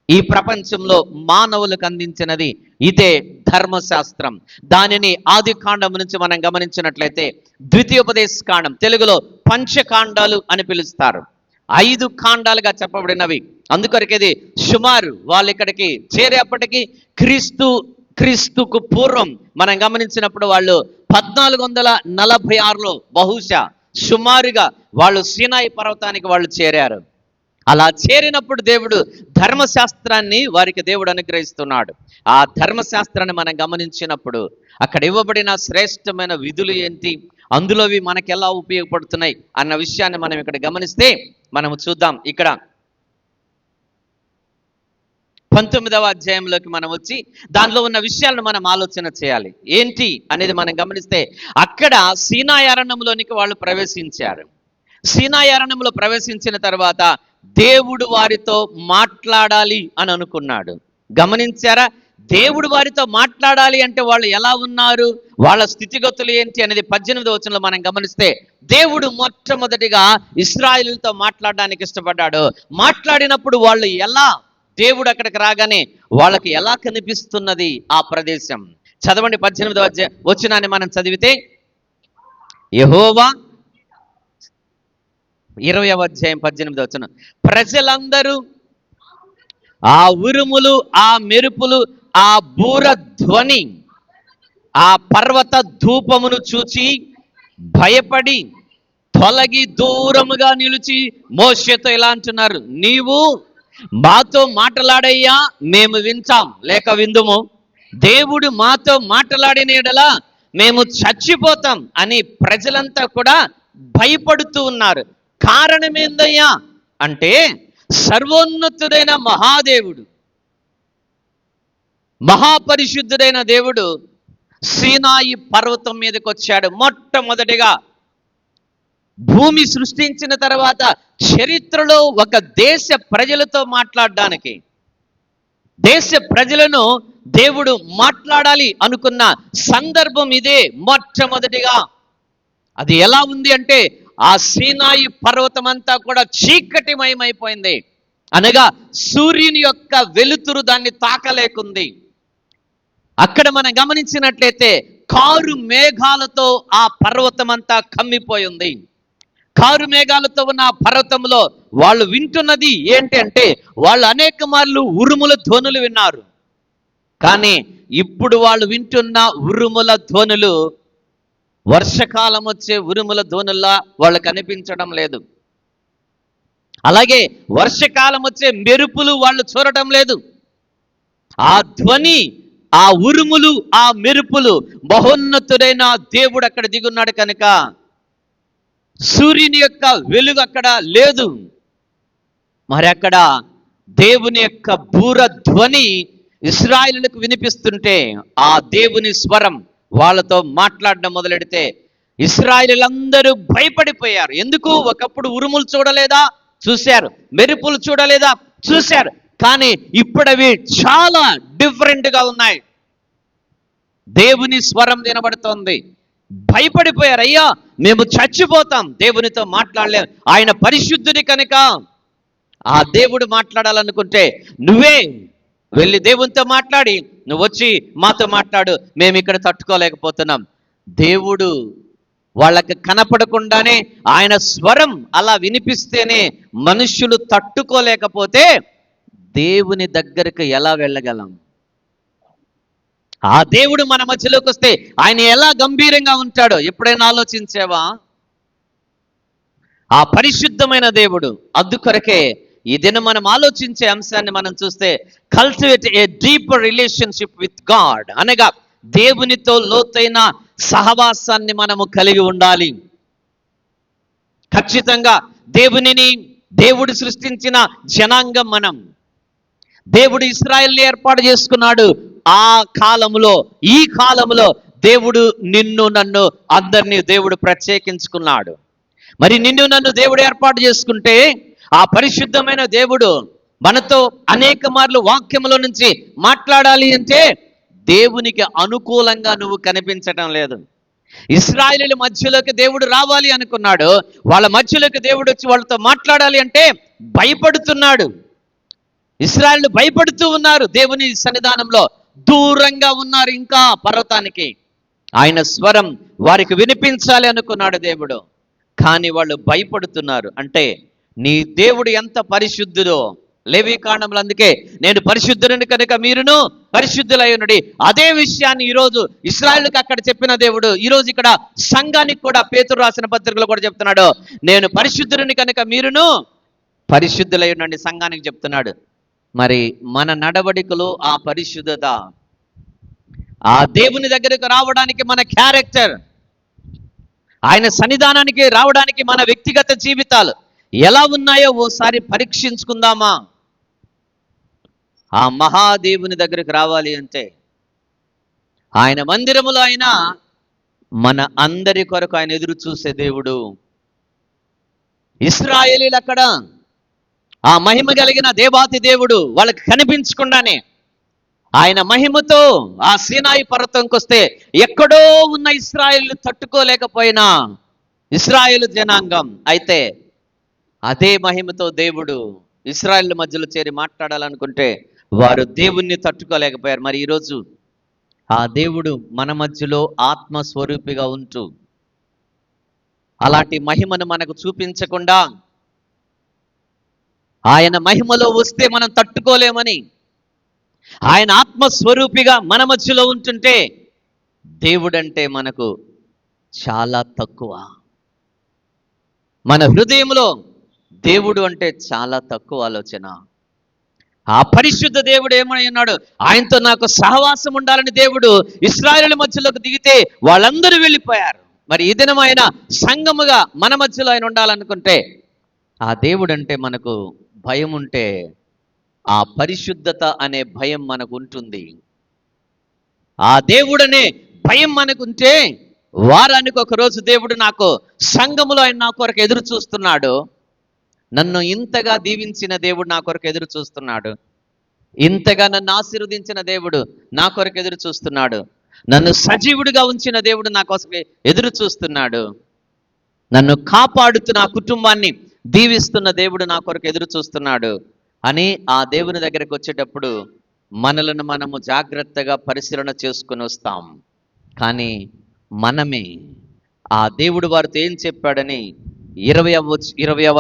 ఈ ప్రపంచంలో మానవులకు అందించినది ఇదే ధర్మశాస్త్రం. దానిని ఆది కాండం నుంచి మనం గమనించినట్లయితే ద్వితీయోపదేశ కాండం, తెలుగులో పంచకాండాలు అని పిలుస్తారు. 5 కాండాలుగా చెప్పబడినవి. అందుకొరకు ఇది సుమారు వాళ్ళు ఇక్కడికి చేరేపటికి క్రీస్తుకు పూర్వం మనం గమనించినప్పుడు వాళ్ళు 1446లో బహుశా సుమారుగా వాళ్ళు సీనాయి పర్వతానికి వాళ్ళు చేరారు. అలా చేరినప్పుడు దేవుడు ధర్మశాస్త్రాన్ని వారికి దేవుడు అనుగ్రహిస్తున్నాడు. ఆ ధర్మశాస్త్రాన్ని మనం గమనించినప్పుడు అక్కడ ఇవ్వబడిన శ్రేష్టమైన విధులు ఏంటి, అందులోవి మనకి ఎలా ఉపయోగపడుతున్నాయి అన్న విషయాన్ని మనం ఇక్కడ గమనిస్తే మనము చూద్దాం. ఇక్కడ 19వ అధ్యాయంలోకి మనం వచ్చి దానిలో ఉన్న విషయాలను మనం ఆలోచన చేయాలి. ఏంటి అనేది మనం గమనిస్తే, అక్కడ సీనాయి అరణ్యంలోనికి వాళ్ళు ప్రవేశించారు. సీనాయి అరణ్యంలో ప్రవేశించిన తర్వాత దేవుడు వారితో మాట్లాడాలి అని అనుకున్నాడు. గమనించారా? దేవుడు వారితో మాట్లాడాలి అంటే వాళ్ళు ఎలా ఉన్నారు, వాళ్ళ స్థితిగతులు ఏంటి అనేది 18వ వచనంలో మనం గమనిస్తే, దేవుడు మొట్టమొదటిగా ఇశ్రాయేలుతో మాట్లాడడానికి ఇష్టపడ్డాడు. మాట్లాడినప్పుడు వాళ్ళు ఎలా, దేవుడు అక్కడికి రాగానే వాళ్ళకి ఎలా కనిపిస్తున్నది ఆ ప్రదేశం. చదవండి 18వ వచనాన్ని మనం చదివితే, యెహోవా 20వ అధ్యాయం 18వ వచనం, ప్రజలందరూ ఆ ఉరుములు, ఆ మెరుపులు, ఆ బూర ధ్వని, ఆ పర్వత ధూపమును చూచి భయపడి తొలగి దూరముగా నిలిచి మోషేతో ఇలా అంటున్నారు, నీవు మాతో మాట్లాడయ్యా, మేము వింటాం లేక విందుము. దేవుడు మాతో మాట్లాడిన యెడల మేము చచ్చిపోతాం అని ప్రజలంతా కూడా భయపడుతూ ఉన్నారు. కారణం ఏందయ్యా అంటే, సర్వోన్నతుడైన మహాదేవుడు, మహాపరిశుద్ధుడైన దేవుడు సీనాయి పర్వతం మీదకి వచ్చాడు. మొట్టమొదటిగా భూమి సృష్టించిన తర్వాత చరిత్రలో ఒక దేశ ప్రజలతో మాట్లాడడానికి, దేశ ప్రజలను దేవుడు మాట్లాడాలి అనుకున్న సందర్భం ఇదే. మొట్టమొదటిగా అది ఎలా ఉంది అంటే, ఆ సీనాయి పర్వతం అంతా కూడా చీకటిమయమైపోయింది. అనగా సూర్యుని యొక్క వెలుతురు దాన్ని తాకలేకుంది. అక్కడ మనం గమనించినట్లయితే కారు మేఘాలతో ఆ పర్వతం అంతా కమ్మిపోయింది. కారు మేఘాలతో ఉన్న ఆ పర్వతంలో వాళ్ళు వింటున్నది ఏంటి అంటే, వాళ్ళు అనేక మార్లు ఉరుముల ధ్వనులు విన్నారు. కానీ ఇప్పుడు వాళ్ళు వింటున్న ఉరుముల ధ్వనులు వర్షకాలం వచ్చే ఉరుముల ధ్వనుల్లా వాళ్ళకు అనిపించడం లేదు. అలాగే వర్షకాలం వచ్చే మెరుపులు వాళ్ళు చూడటం లేదు. ఆ ధ్వని, ఆ ఉరుములు, ఆ మెరుపులు, మహోన్నతుడైన దేవుడు అక్కడ దిగున్నాడు కనుక సూర్యుని యొక్క వెలుగు అక్కడ లేదు. మరి అక్కడ దేవుని యొక్క బూర ధ్వని ఇశ్రాయేలులకు వినిపిస్తుంటే, ఆ దేవుని స్వరం వాళ్ళతో మాట్లాడడం మొదలెడితే ఇశ్రాయేలీలందరూ భయపడిపోయారు. ఎందుకు? ఒకప్పుడు ఉరుములు చూడలేదా? చూశారు. మెరుపులు చూడలేదా? చూశారు. కానీ ఇప్పుడు అవి చాలా డిఫరెంట్గా ఉన్నాయి. దేవుని స్వరం వినబడుతోంది. భయపడిపోయారు. అయ్యా, మేము చచ్చిపోతాం, దేవునితో మాట్లాడలేము, ఆయన పరిశుద్ధుడి కనుక ఆ దేవుడు మాట్లాడాలనుకుంటే నువ్వే వెళ్ళి దేవునితో మాట్లాడి నువ్వు వచ్చి మాతో మాట్లాడు, మేము ఇక్కడ తట్టుకోలేకపోతున్నాం. దేవుడు వాళ్ళకి కనపడకుండానే ఆయన స్వరం అలా వినిపిస్తేనే మనుష్యులు తట్టుకోలేకపోతే దేవుని దగ్గరికి ఎలా వెళ్ళగలం? ఆ దేవుడు మన మధ్యలోకి వస్తే ఆయన ఎలా గంభీరంగా ఉంటాడో ఎప్పుడైనా ఆలోచించావా? ఆ పరిశుద్ధమైన దేవుడు. అందుకొరకే ఈ దినం మనం ఆలోచించే అంశాన్ని మనం చూస్తే, cultivate a deeper relationship with God, అనగా దేవునితో లోతైన సహవాసాన్ని మనము కలిగి ఉండాలి. ఖచ్చితంగా దేవుడు సృష్టించిన జనాంగం మనం. దేవుడు ఇశ్రాయేల్ని ఏర్పాటు చేసుకున్నాడు. ఆ కాలంలో, ఈ కాలంలో దేవుడు నిన్ను నన్ను అందరినీ దేవుడు ప్రత్యేకించుకున్నాడు. మరి నిన్ను నన్ను దేవుడు ఏర్పాటు చేసుకుంటే ఆ పరిశుద్ధమైన దేవుడు మనతో అనేక మార్లు వాక్యములో నుంచి మాట్లాడాలి అంటే దేవునికి అనుకూలంగా నువ్వు కనిపించటం లేదు. ఇశ్రాయేలీయుల మధ్యలోకి దేవుడు రావాలి అనుకున్నాడు. వాళ్ళ మధ్యలోకి దేవుడు వచ్చి వాళ్ళతో మాట్లాడాలి అంటే భయపడుతున్నాడు. ఇశ్రాయేలు భయపడుతూ ఉన్నారు. దేవుని సన్నిధానంలో దూరంగా ఉన్నారు. ఇంకా పర్వతానికి ఆయన స్వరం వారికి వినిపించాలి అనుకున్నాడు దేవుడు. కానీ వాళ్ళు భయపడుతున్నారు. అంటే నీ దేవుడు ఎంత పరిశుద్ధుడో. లేవీకాండంలో అందుకే నేను పరిశుద్ధుడిని కనుక మీరును పరిశుద్ధులయ్యుండి, అదే విషయాన్ని ఈరోజు ఇశ్రాయేలుకి అక్కడ చెప్పిన దేవుడు ఈరోజు ఇక్కడ సంఘానికి కూడా పేతురు రాసిన పత్రికలో కూడా చెప్తున్నాడు. నేను పరిశుద్ధుడిని కనుక మీరును పరిశుద్ధులయ్యుండి సంఘానికి చెప్తున్నాడు. మరి మన నడవడికలో ఆ పరిశుద్ధత, ఆ దేవుని దగ్గరకు రావడానికి మన క్యారెక్టర్, ఆయన సన్నిధానానికి రావడానికి మన వ్యక్తిగత జీవితాలు ఎలా ఉన్నాయో ఓసారి పరీక్షించుకుందామా? ఆ మహాదేవుని దగ్గరికి రావాలి అంటే ఆయన మందిరములో ఆయన మన అందరి కొరకు ఆయన ఎదురు చూసే దేవుడు. ఇశ్రాయేలీలు అక్కడ ఆ మహిమ కలిగిన దేవాతి దేవుడు వాళ్ళకి కనిపించకుండానే ఆయన మహిమతో ఆ సీనాయి పర్వతంకి వస్తే ఎక్కడో ఉన్న ఇశ్రాయేలు తట్టుకోలేకపోయినా ఇశ్రాయేలు జనాంగం అయితే అదే మహిమతో దేవుడు ఇశ్రాయేలు మధ్యలో చేరి మాట్లాడాలనుకుంటే వారు దేవుణ్ణి తట్టుకోలేకపోయారు. మరి ఈరోజు ఆ దేవుడు మన మధ్యలో ఆత్మస్వరూపిగా ఉంటూ అలాంటి మహిమను మనకు చూపించకుండా ఆయన మహిమలో వస్తే మనం తట్టుకోలేమని ఆయన ఆత్మస్వరూపిగా మన మధ్యలో ఉంటుంటే దేవుడంటే మనకు చాలా తక్కువ. మన హృదయంలో దేవుడు అంటే చాలా తక్కువ ఆలోచన. ఆ పరిశుద్ధ దేవుడు ఏమని అన్నాడు, ఆయనతో నాకు సహవాసం ఉండాలని దేవుడు ఇశ్రాయేలు మధ్యలోకి దిగితే వాళ్ళందరూ వెళ్ళిపోయారు. మరి ఈ దినం ఆయన సంఘముగా మన మధ్యలో ఆయన ఉండాలనుకుంటే ఆ దేవుడు అంటే మనకు భయం ఉంటే ఆ పరిశుద్ధత అనే భయం మనకు ఉంటుంది. ఆ దేవుడనే భయం మనకుంటే వారానికి ఒక రోజు దేవుడు నాకు సంఘములో ఆయన నా కొరకు ఎదురు చూస్తున్నాడు, నన్ను ఇంతగా దీవించిన దేవుడు నా కొరకు ఎదురు చూస్తున్నాడు, ఇంతగా నన్ను ఆశీర్వదించిన దేవుడు నా కొరకు ఎదురు చూస్తున్నాడు, నన్ను సజీవుడిగా ఉంచిన దేవుడు నా కోసం ఎదురు చూస్తున్నాడు, నన్ను కాపాడుతూ నా కుటుంబాన్ని దీవిస్తున్న దేవుడు నా కొరకు ఎదురు చూస్తున్నాడు అని ఆ దేవుని దగ్గరకు వచ్చేటప్పుడు మనలను మనము జాగ్రత్తగా పరిశీలన చేసుకుని వస్తాం. కానీ మనమే ఆ దేవుడు వారితో ఏం చెప్పాడని 20వ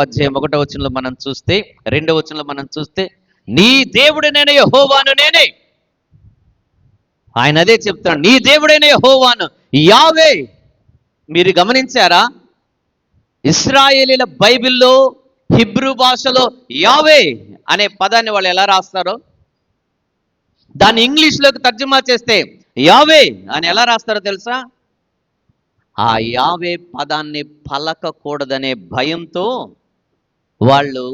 అధ్యాయం 1వ వచనంలో మనం చూస్తే, 2వ వచనంలో మనం చూస్తే, నీ దేవుడైన యెహోవాను నేనే. ఆయన అదే చెప్తాడు, నీ దేవుడైన యెహోవాను యావే. మీరు గమనించారా, ఇశ్రాయేలీల బైబిల్లో హిబ్రూ భాషలో యావే అనే పదాన్ని వాళ్ళు ఎలా రాస్తారో దాన్ని ఇంగ్లీష్లోకి తర్జుమా చేస్తే యావే అని ఎలా రాస్తారో తెలుసా? ఆ యావే పదాన్ని పలకకూడదనే భయంతో వాళ్ళు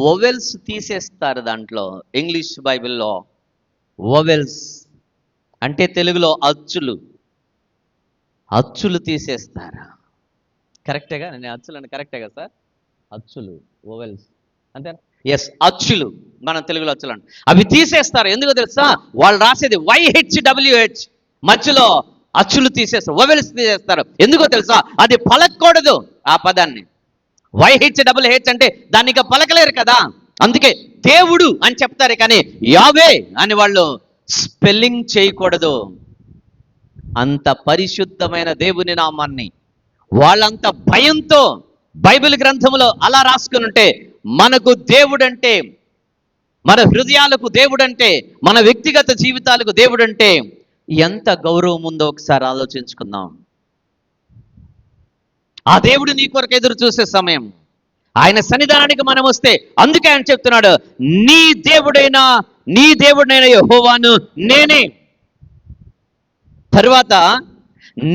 వొవెల్స్ తీసేస్తారు. దాంట్లో ఇంగ్లీష్ బైబిల్లో వొవెల్స్ అంటే తెలుగులో అచ్చులు తీసేస్తారా? కరెక్టేగా? నేను అచ్చులు అని కరెక్టే కదా సార్? అచ్చులు, వొవెల్స్ అంతే. ఎస్, అచ్చులు మనం తెలుగులో అచ్చులు అంట. అవి తీసేస్తారు. ఎందుకో తెలుసా? వాళ్ళు రాసేది YHWH మధ్యలో అచ్చులు తీసేస్తారు, వొవెల్స్ తీసేస్తారు. ఎందుకో తెలుసా? అది పలకూడదు. ఆ పదాన్ని YHWH అంటే దాన్ని ఇక పలకలేరు కదా, అందుకే దేవుడు అని చెప్తారు, కానీ యావే అని వాళ్ళు స్పెల్లింగ్ చేయకూడదు. అంత పరిశుద్ధమైన దేవుని నామాన్ని వాళ్ళంత భయంతో బైబిల్ గ్రంథంలో అలా రాసుకుని ఉంటే మనకు దేవుడంటే, మన హృదయాలకు దేవుడంటే, మన వ్యక్తిగత జీవితాలకు దేవుడంటే ఎంత గౌరవం ఉందో ఒకసారి ఆలోచించుకుందాం. ఆ దేవుడు నీ కొరకు ఎదురు చూసే సమయం, ఆయన సన్నిధానానికి మనం వస్తే అందుకే ఆయన చెప్తున్నాడు, నీ దేవుడైన యెహోవాను నేనే. తరువాత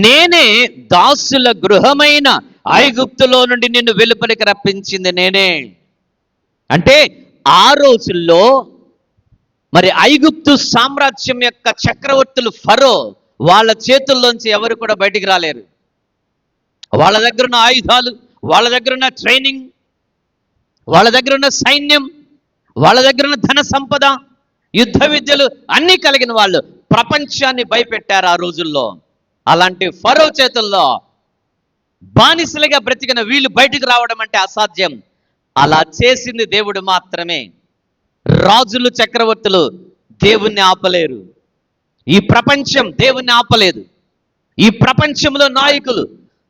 నేనే దాసుల గృహమైన ఐగుప్తులో నుండి నిన్ను వెలుపలికి రప్పించింది నేనే. అంటే ఆ రోజుల్లో మరి ఐగుప్తు సామ్రాజ్యం యొక్క చక్రవర్తులు ఫరో వాళ్ళ చేతుల్లోంచి ఎవరు కూడా బయటికి రాలేరు. వాళ్ళ దగ్గర ఉన్న ఆయుధాలు, వాళ్ళ దగ్గర ఉన్న ట్రైనింగ్, వాళ్ళ దగ్గర ఉన్న సైన్యం, వాళ్ళ దగ్గర ఉన్న ధన సంపద, యుద్ధ విద్యలు అన్నీ కలిగిన వాళ్ళు ప్రపంచాన్ని భయపెట్టారు ఆ రోజుల్లో. అలాంటి ఫరో చేతుల్లో బానిసలుగా బ్రతికిన వీళ్ళు బయటకు రావడం అంటే అసాధ్యం. అలా చేసింది దేవుడు మాత్రమే. రాజులు, చక్రవర్తులు దేవుణ్ణి ఆపలేరు. ఈ ప్రపంచం దేవుణ్ణి ఆపలేదు. ఈ ప్రపంచంలో నాయకులు,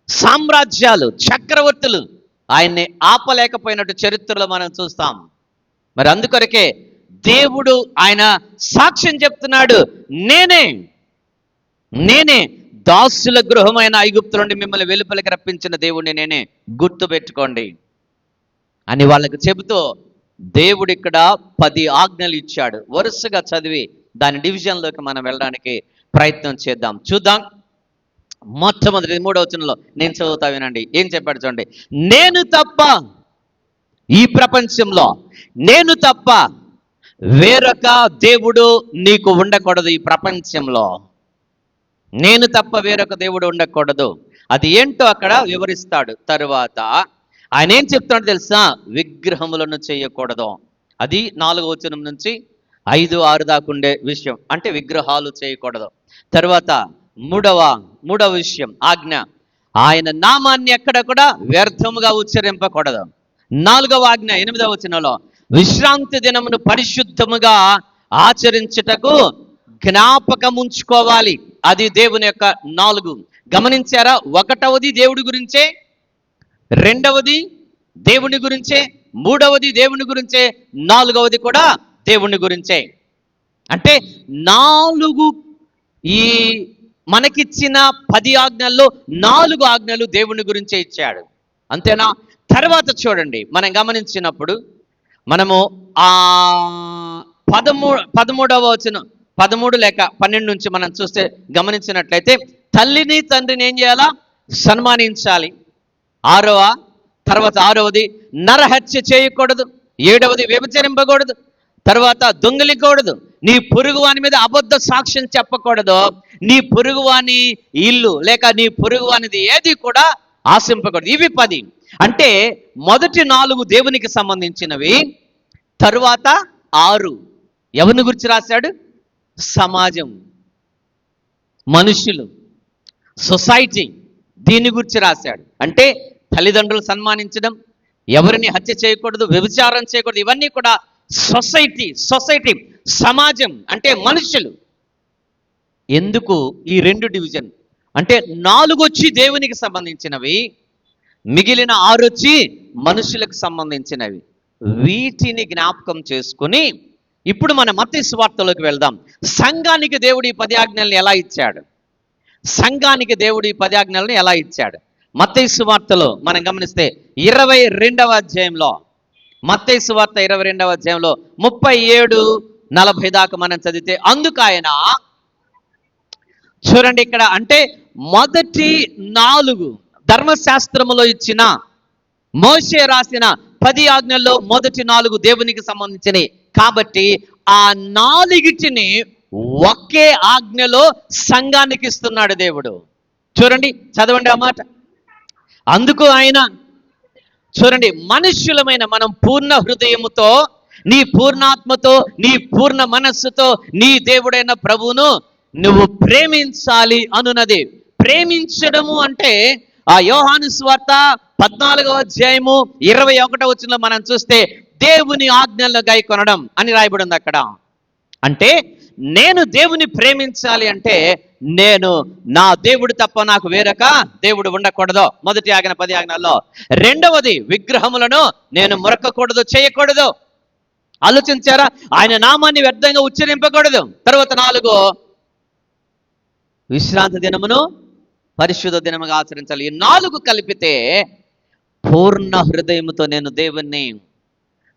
సామ్రాజ్యాలు, చక్రవర్తులు ఆయన్ని ఆపలేకపోయినట్టు చరిత్రలో మనం చూస్తాం. మరి అందుకొరకే దేవుడు ఆయన సాక్ష్యం చెప్తున్నాడు, నేనే దాసుల గృహమైన ఐగుప్తు నుండి మిమ్మల్ని వెలుపలికి రప్పించిన దేవుడిని నేనే, గుర్తు పెట్టుకోండి అని వాళ్ళకి చెబుతూ దేవుడు ఇక్కడ 10 ఆజ్ఞలు ఇచ్చాడు. వరుసగా చదివి దాని డివిజన్లోకి మనం వెళ్ళడానికి ప్రయత్నం చేద్దాం. చూద్దాం. మొట్టమొదటి 3వ వచనంలో నేను చదువుతా వినండి. ఏం చెప్పాడు చూడండి. నేను తప్ప ఈ ప్రపంచంలో నేను తప్ప వేరొక దేవుడు నీకు ఉండకూడదు ఈ ప్రపంచంలో. నేను తప్ప వేరొక దేవుడు ఉండకూడదు. అది ఏంటో అక్కడ వివరిస్తాడు. తరువాత ఆయన ఏం చెప్తాడో తెలుసా? విగ్రహములను చేయకూడదు. అది 4వ వచనం నుంచి 5, 6 దాకా ఉండే విషయం. అంటే విగ్రహాలు చేయకూడదు. తర్వాత మూడవ విషయం ఆజ్ఞ, ఆయన నామాన్ని ఎక్కడ కూడా వ్యర్థముగా ఉచ్చరింపకూడదు. 4వ ఆజ్ఞ 8వ వచనంలో, విశ్రాంతి దినమును పరిశుద్ధముగా ఆచరించుటకు జ్ఞాపకం ఉంచుకోవాలి. అది దేవుని యొక్క 4. గమనించారా? 1వది దేవుడి గురించే, 2వది దేవుని గురించే, 3వది దేవుని గురించే, 4వది కూడా దేవుని గురించే. అంటే 4 ఈ మనకిచ్చిన 10 ఆజ్ఞల్లో 4 ఆజ్ఞలు దేవుని గురించే ఇచ్చాడు. అంతేనా? తర్వాత చూడండి, మనం గమనించినప్పుడు మనము ఆ 13వ వచనం 13 లేక 12 నుంచి మనం చూస్తే గమనించినట్లయితే, తల్లిని తండ్రిని ఏం చేయాలా? సన్మానించాలి. తర్వాత 6వది నరహత్య చేయకూడదు. 7వది వ్యభిచరింపకూడదు. తర్వాత దొంగిలికూడదు. నీ పొరుగువాని మీద అబద్ధ సాక్ష్యం చెప్పకూడదు. నీ పొరుగువాని ఇల్లు లేక నీ పొరుగువానిది ఏది కూడా ఆశింపకూడదు. ఇవి 10. అంటే మొదటి 4 దేవునికి సంబంధించినవి. తరువాత 6 ఎవరిని గురించి రాశాడు? సమాజం, మనుషులు, సొసైటీ, దీని గురించి రాశాడు. అంటే తల్లిదండ్రులు సన్మానించడం, ఎవరిని హత్య చేయకూడదు, వ్యభిచారం చేయకూడదు, ఇవన్నీ కూడా సొసైటీ, సమాజం అంటే మనుషులు. ఎందుకు ఈ 2 డివిజన్ అంటే 4 వచ్చి దేవునికి సంబంధించినవి, మిగిలిన 6 వచ్చి మనుషులకు సంబంధించినవి. వీటిని జ్ఞాపకం చేసుకుని ఇప్పుడు మన మత్తయి సువార్తలోకి వెళ్దాం. సంఘానికి దేవుడు ఈ 10 ఆజ్ఞల్ని ఎలా ఇచ్చాడు? సంఘానికి దేవుడు ఈ 10 ఆజ్ఞలను ఎలా ఇచ్చాడు? మత్తయి సువార్తలో మనం గమనిస్తే 22వ అధ్యాయంలో, మత్తయి సువార్త 22వ అధ్యాయంలో 37-40 దాకా మనం చదివితే, అందుకు ఆయన చూడండి ఇక్కడ, అంటే మొదటి 4 ధర్మశాస్త్రములో ఇచ్చిన, మోషే రాసిన 10 ఆజ్ఞల్లో మొదటి 4 దేవునికి సంబంధించినవి కాబట్టి ఆ 4టిని ఒకే ఆజ్ఞలో సంఘానికి ఇస్తున్నాడు దేవుడు. చూడండి, చదవండి ఆ మాట. అందుకు ఆయన చూడండి, మనుష్యులమైన మనం పూర్ణ హృదయముతో, నీ పూర్ణాత్మతో, నీ పూర్ణ మనస్సుతో నీ దేవుడైన ప్రభువును నువ్వు ప్రేమించాలి అనున్నది. ప్రేమించడము అంటే ఆ యోహాను సువార్త 14వ అధ్యాయము 21వ వచనంలో మనం చూస్తే దేవుని ఆజ్ఞలను గైకొనడం అని రాయబడి ఉంది అక్కడ. అంటే నేను దేవుని ప్రేమించాలి అంటే నేను నా దేవుడు తప్ప నాకు వేరొక దేవుడు ఉండకూడదు. మొదటి ఆజ్ఞ 10 ఆజ్ఞల్లో. 2వది విగ్రహములను నేను మొరకకూడదు, చేయకూడదు. ఆలోచించారా? ఆయన నామాన్ని వ్యర్థంగా ఉచ్చరింపకూడదు. తర్వాత 4 విశ్రాంతి దినమును పరిశుద్ధ దినముగా ఆచరించాలి. ఈ 4 కలిపితే పూర్ణ హృదయముతో నేను దేవుణ్ణి,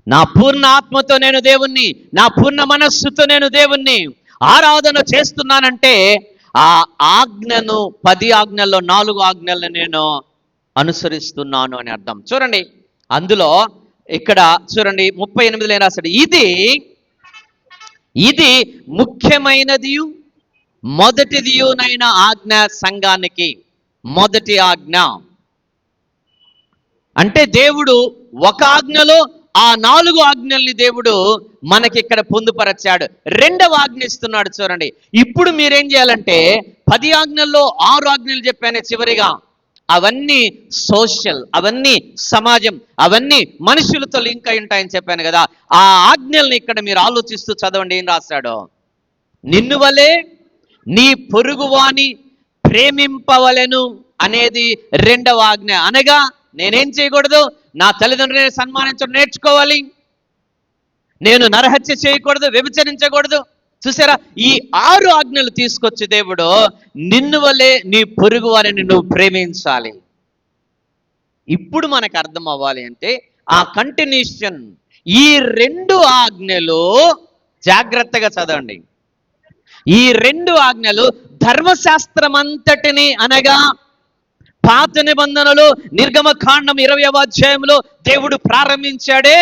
నా పూర్ణ ఆత్మతో నేను దేవుణ్ణి, నా పూర్ణ మనస్సుతో నేను దేవుణ్ణి ఆరాధన చేస్తున్నానంటే ఆ ఆజ్ఞను 10 ఆజ్ఞల్లో 4 ఆజ్ఞలను నేను అనుసరిస్తున్నాను అని అర్థం. చూడండి, అందులో ఇక్కడ చూడండి 38లో ఏం రాశాడు? ఇది ముఖ్యమైనది మొదటిదియునైన ఆజ్ఞ సంఘానికి. మొదటి ఆజ్ఞ అంటే దేవుడు ఒక ఆజ్ఞలో ఆ 4 ఆజ్ఞల్ని దేవుడు మనకి ఇక్కడ పొందుపరచాడు. 2వ ఆజ్ఞ ఇస్తున్నాడు. చూడండి, ఇప్పుడు మీరేం చేయాలంటే 10 ఆజ్ఞల్లో 6 ఆజ్ఞలు చెప్పానే చివరిగా, అవన్నీ సోషల్, అవన్నీ సమాజం, అవన్నీ మనుషులతో లింక్ అయి ఉంటాయని చెప్పాను కదా. ఆ ఆజ్ఞల్ని ఇక్కడ మీరు ఆలోచిస్తూ చదవండి. ఏం రాశాడో? నిన్ను వలె నీ పొరుగువాని ప్రేమింపవలెను అనేది 2వ ఆజ్ఞ. అనగా నేనేం చేయకూడదు? నా తల్లిదండ్రులని సన్మానించడం నేర్చుకోవాలి. నేను నరహత్య చేయకూడదు, వ్యభిచరించకూడదు. చూసారా? ఈ 6 ఆజ్ఞలు తీసుకొచ్చి దేవుడు నిన్ను వలె నీ పొరుగు వారిని నువ్వు ప్రేమించాలి. ఇప్పుడు మనకు అర్థం అవ్వాలి అంటే ఆ కంటిన్యూషన్, ఈ 2 ఆజ్ఞలు జాగ్రత్తగా చదవండి. ఈ 2 ఆజ్ఞలు ధర్మశాస్త్రం అంతటిని, అనగా పాత నిబంధనలు నిర్గమకాండం 20వ అధ్యాయంలో దేవుడు ప్రారంభించాడే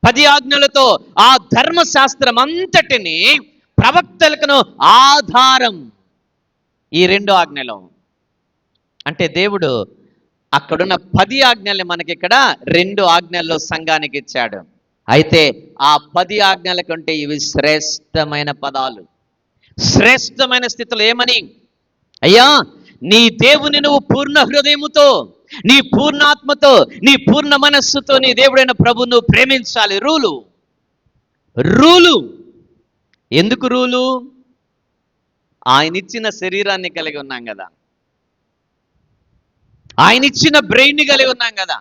10 ఆజ్ఞలతో ఆ ధర్మశాస్త్రం అంతటిని ప్రవక్తలకు ఆధారం ఈ 2 ఆజ్ఞలు. అంటే దేవుడు అక్కడున్న 10 ఆజ్ఞల్ని మనకి ఇక్కడ 2 ఆజ్ఞల్లో సంఘానికి ఇచ్చాడు. అయితే ఆ 10 ఆజ్ఞల కంటే ఇవి శ్రేష్టమైన పదాలు, శ్రేష్టమైన స్థితులు. ఏమని? అయ్యా, నీ దేవుని నువ్వు పూర్ణ హృదయముతో, నీ పూర్ణాత్మతో, నీ పూర్ణ మనస్సుతో నీ దేవుడైన ప్రభు నువ్వు ప్రేమించాలి. రూలు. ఎందుకు రూలు? ఆయన ఇచ్చిన శరీరాన్ని కలిగి ఉన్నాం కదా, ఆయన ఇచ్చిన బ్రెయిన్ని కలిగి ఉన్నాం కదా,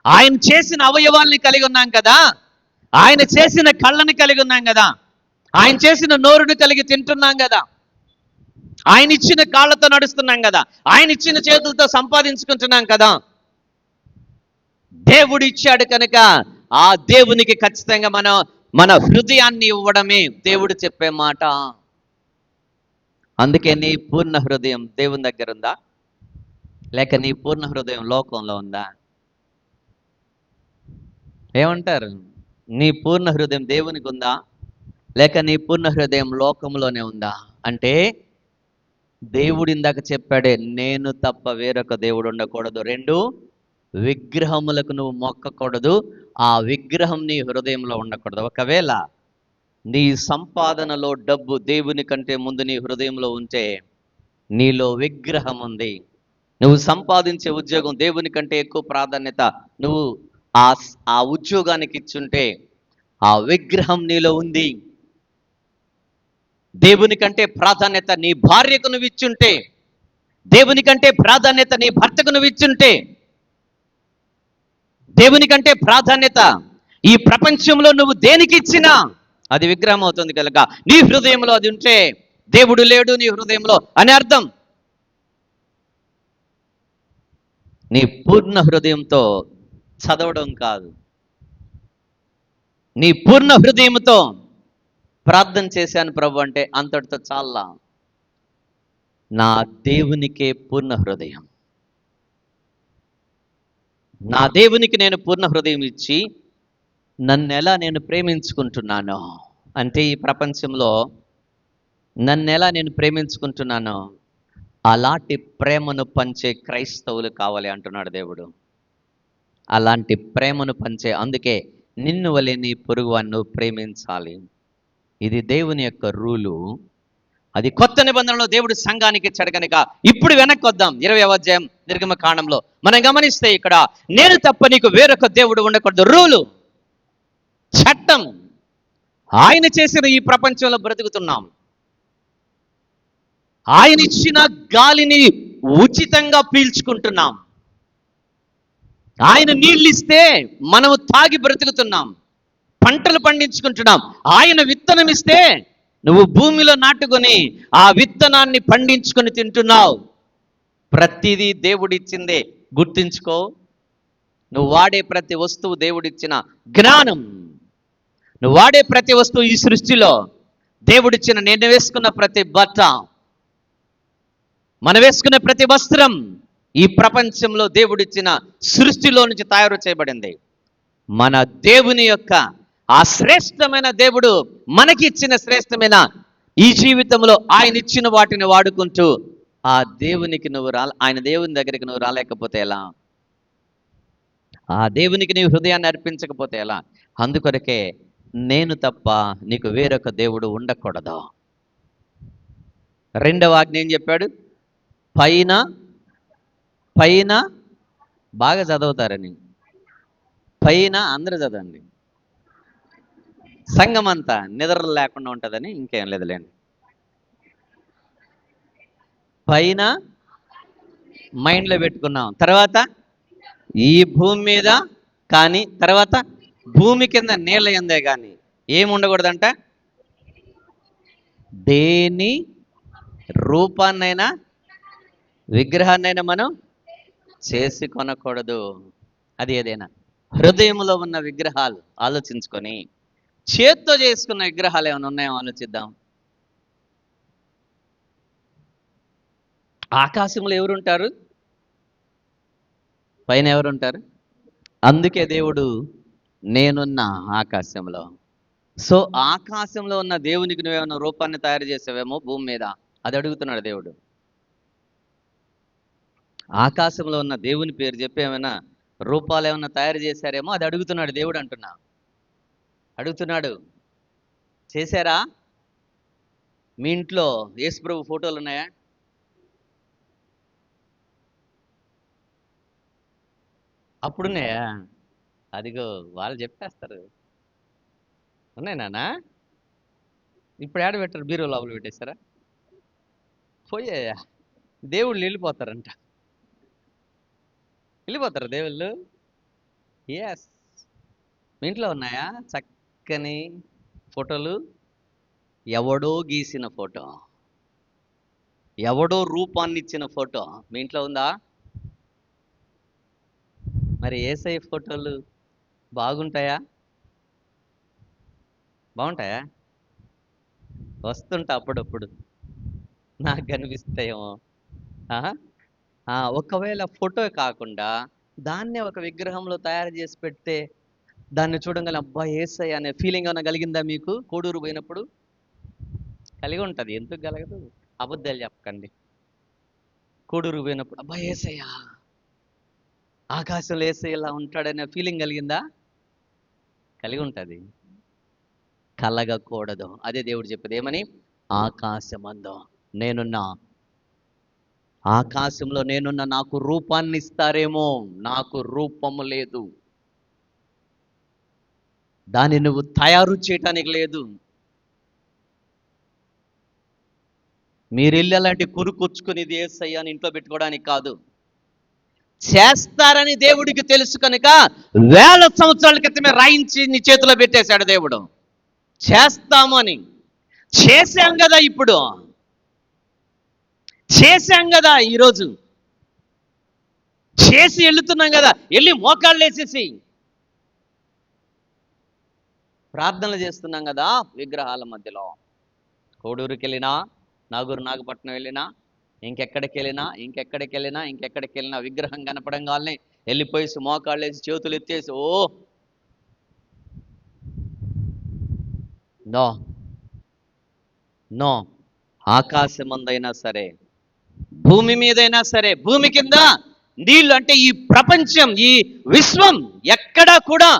ఆయన చేసిన అవయవాల్ని కలిగి ఉన్నాం కదా, ఆయన చేసిన కళ్ళని కలిగి ఉన్నాం కదా, ఆయన చేసిన నోరుని కలిగి తింటున్నాం కదా, ఆయన ఇచ్చిన కాళ్ళతో నడుస్తున్నాం కదా, ఆయన ఇచ్చిన చేతులతో సంపాదించుకుంటున్నాం కదా. దేవుడు ఇచ్చాడు కనుక ఆ దేవునికి ఖచ్చితంగా మన హృదయాన్ని ఇవ్వడమే దేవుడు చెప్పే మాట. అందుకే నీ పూర్ణ హృదయం దేవుని దగ్గర ఉందా, లేక నీ పూర్ణ హృదయం లోకంలో ఉందా? ఏమంటారు? నీ పూర్ణ హృదయం దేవునికి ఉందా, లేక నీ పూర్ణ హృదయం లోకంలోనే ఉందా? అంటే దేవుడు ఇందాక చెప్పాడే, నేను తప్ప వేరొక దేవుడు ఉండకూడదు, 2 విగ్రహములకు నువ్వు మొక్కకూడదు, ఆ విగ్రహం నీ హృదయంలో ఉండకూడదు. ఒకవేళ నీ సంపాదనలో డబ్బు దేవుని కంటే ముందు నీ హృదయంలో ఉంటే నీలో విగ్రహం ఉంది. నువ్వు సంపాదించే ఉద్యోగం దేవుని కంటే ఎక్కువ ప్రాధాన్యత నువ్వు ఆ ఉద్యోగానికి ఇచ్చుంటే ఆ విగ్రహం నీలో ఉంది. దేవుని కంటే ప్రాధాన్యత నీ భార్యకు నువ్వు ఇచ్చుంటే, దేవుని కంటే ప్రాధాన్యత నీ భర్తకు నువ్వు ఇచ్చుంటే, దేవుని కంటే ప్రాధాన్యత ఈ ప్రపంచంలో నువ్వు దేనికి ఇచ్చినా అది విగ్రహం అవుతుంది కనుక నీ హృదయంలో అది ఉంటే దేవుడు లేడు నీ హృదయంలో అని అర్థం. నీ పూర్ణ హృదయంతో చదవడం కాదు, నీ పూర్ణ హృదయంతో ప్రార్థన చేశాను ప్రభు అంటే అంతటితో చాలా. నా దేవునికే పూర్ణ హృదయం, నా దేవునికి నేను పూర్ణ హృదయం ఇచ్చి నన్ను ఎలా నేను ప్రేమించుకుంటున్నానో, అంటే ఈ ప్రపంచంలో నన్ను ఎలా నేను ప్రేమించుకుంటున్నానో అలాంటి ప్రేమను పంచే క్రైస్తవులు కావాలి అంటున్నాడు దేవుడు. అలాంటి ప్రేమను పంచే, అందుకే నిన్ను వలె నీ పొరుగువాన్ని ప్రేమించాలి. ఇది దేవుని యొక్క రూలు. అది కొత్త నిబంధనలో దేవుడు సంఘానికి ఇచ్చాడు కనుక ఇప్పుడు వెనక్కి వద్దాం. 20వ అధ్యాయం నిర్గమకాండంలో మనం గమనిస్తే ఇక్కడ నేను తప్ప నీకు వేరొక దేవుడు ఉండకూడదు, రూలు, చట్టం. ఆయన చేసిన ఈ ప్రపంచంలో బ్రతుకుతున్నాం. ఆయన ఇచ్చిన గాలిని ఉచితంగా పీల్చుకుంటున్నాం. ఆయన నీళ్ళు ఇస్తే మనము తాగి బ్రతుకుతున్నాం, పంటలు పండించుకుంటున్నాం. ఆయన విత్తనం ఇస్తే నువ్వు భూమిలో నాటుకొని ఆ విత్తనాన్ని పండించుకొని తింటున్నావు. ప్రతిదీ దేవుడిచ్చిందే, గుర్తించుకో. నువ్వు వాడే ప్రతి వస్తువు దేవుడిచ్చిన జ్ఞానం, నువ్వు వాడే ప్రతి వస్తువు ఈ సృష్టిలో దేవుడిచ్చిన, నేను వేసుకున్న ప్రతి బట్ట, మనం వేసుకునే ప్రతి వస్త్రం ఈ ప్రపంచంలో దేవుడిచ్చిన సృష్టిలో నుంచి తయారు చేయబడింది. మన దేవుని యొక్క ఆ శ్రేష్టమైన దేవుడు మనకి ఇచ్చిన శ్రేష్టమైన ఈ జీవితంలో ఆయన ఇచ్చిన వాటిని వాడుకుంటూ ఆ దేవునికి నువ్వు ఆయన దేవుని దగ్గరికి నువ్వు రాలేకపోతే ఎలా? ఆ దేవునికి నీవు హృదయాన్ని అర్పించకపోతే ఎలా? అందుకొరకే నేను తప్ప నీకు వేరొక దేవుడు ఉండకూడదు. 2వ ఆజ్ఞ ఏం చెప్పాడు? పైన పైన బాగా చదువుతారని, పైన అందరూ చదవండి, సంఘం అంతా నిద్ర లేకుండా ఉంటుందని. ఇంకేం లేదులేండి. పైన మైండ్లో పెట్టుకున్నాం, తర్వాత ఈ భూమి మీద కానీ, తర్వాత భూమి కింద నీళ్ళ ఎందే కానీ ఏమి ఉండకూడదంట, దేని రూపాన్నైనా విగ్రహాన్నైనా మనం చేసి కొనకూడదు. అది ఏదైనా హృదయంలో ఉన్న విగ్రహాలు ఆలోచించుకొని, చేత్తో చేసుకున్న విగ్రహాలు ఏమైనా ఉన్నాయో ఆలోచిద్దాం. ఆకాశంలో ఎవరుంటారు? పైన ఎవరుంటారు? అందుకే దేవుడు నేనున్న ఆకాశంలో. సో ఆకాశంలో ఉన్న దేవునికి నువ్వేమైనా రూపాన్ని తయారు చేసావేమో భూమి మీద, అది అడుగుతున్నాడు దేవుడు. ఆకాశంలో ఉన్న దేవుని పేరు చెప్పి ఏమైనా రూపాలు ఏమైనా తయారు చేశారేమో అది అడుగుతున్నాడు దేవుడు అంటున్నా. అడుగుతున్నాడు. చేశారా? మీ ఇంట్లో యేసుప్రభు ఫోటోలు ఉన్నాయా? అప్పుడున్నాయా? అదిగో వాళ్ళు చెప్పేస్తారు. ఉన్నాయి నాన్న. ఇప్పుడు ఏడ పెట్టారు? బీరో లోపల పెట్టేశారా? పోయాయా? దేవుళ్ళు వెళ్ళిపోతారంట. వెళ్ళిపోతారు దేవుళ్ళు. ఎస్. మీ ఇంట్లో ఉన్నాయా చక్కని ఫోటోలు? ఎవడో గీసిన ఫోటో, ఎవడో రూపాన్ని ఇచ్చిన ఫోటో మీ ఇంట్లో ఉందా? మరి యేసయ్య ఫోటోలు బాగుంటాయా? బాగుంటాయా? వస్తుంటా అప్పుడప్పుడు, నాకు కనిపిస్తాయేమో. ఒకవేళ ఫోటో కాకుండా దాన్నే ఒక విగ్రహంలో తయారు చేసి పెడితే దాన్ని చూడగానే అబ్బా యేసయ్య అనే ఫీలింగ్ ఏమైనా కలిగిందా మీకు? కోడూరు పోయినప్పుడు కలిగి ఉంటుంది. ఎందుకు కలగదు? అబద్ధాలు చెప్పకండి. కోడూరు పోయినప్పుడు అబ్బా యేసయ్య, ఆకాశంలో యేసయ్య ఇలా ఉంటాడనే ఫీలింగ్ కలిగిందా? కలిగి ఉంటుంది. కలగకూడదు. అదే దేవుడు చెప్పేది. ఏమని? ఆకాశమందు నేనున్నా. ఆకాశంలో నేనున్న నాకు రూపాన్ని ఇస్తారేమో, నాకు రూపము లేదు. దాన్ని నువ్వు తయారు చేయటానికి లేదు. మీరు ఇల్లు అలాంటి కొనుక్కొచ్చుకునేది యేసయ్య అని ఇంట్లో పెట్టుకోవడానికి కాదు. చేస్తారని దేవుడికి తెలుసు కనుక 1000 సంవత్సరాల క్రితమే రాయించి నీ చేతిలో పెట్టేశాడు దేవుడు. చేస్తామని. చేశాం కదా, ఇప్పుడు చేశాం కదా, ఈరోజు చేసి వెళ్తున్నాం కదా, వెళ్ళి మోకాళ్ళు వేసేసి ప్రార్థనలు చేస్తున్నాం కదా విగ్రహాల మధ్యలో. కోడూరుకి వెళ్ళినా, నాగపట్నం వెళ్ళినా, ఇంకెక్కడికి వెళ్ళినా విగ్రహం కనపడంగానే వెళ్ళిపోయేసి మోకాళ్ళు వేసి చేతులు ఎత్తేసి ఓ నో నో. ఆకాశమందైనా సరే, భూమి మీదైనా సరే, భూమి కింద నీళ్ళు అంటే ఈ ప్రపంచం, ఈ విశ్వం ఎక్కడా కూడా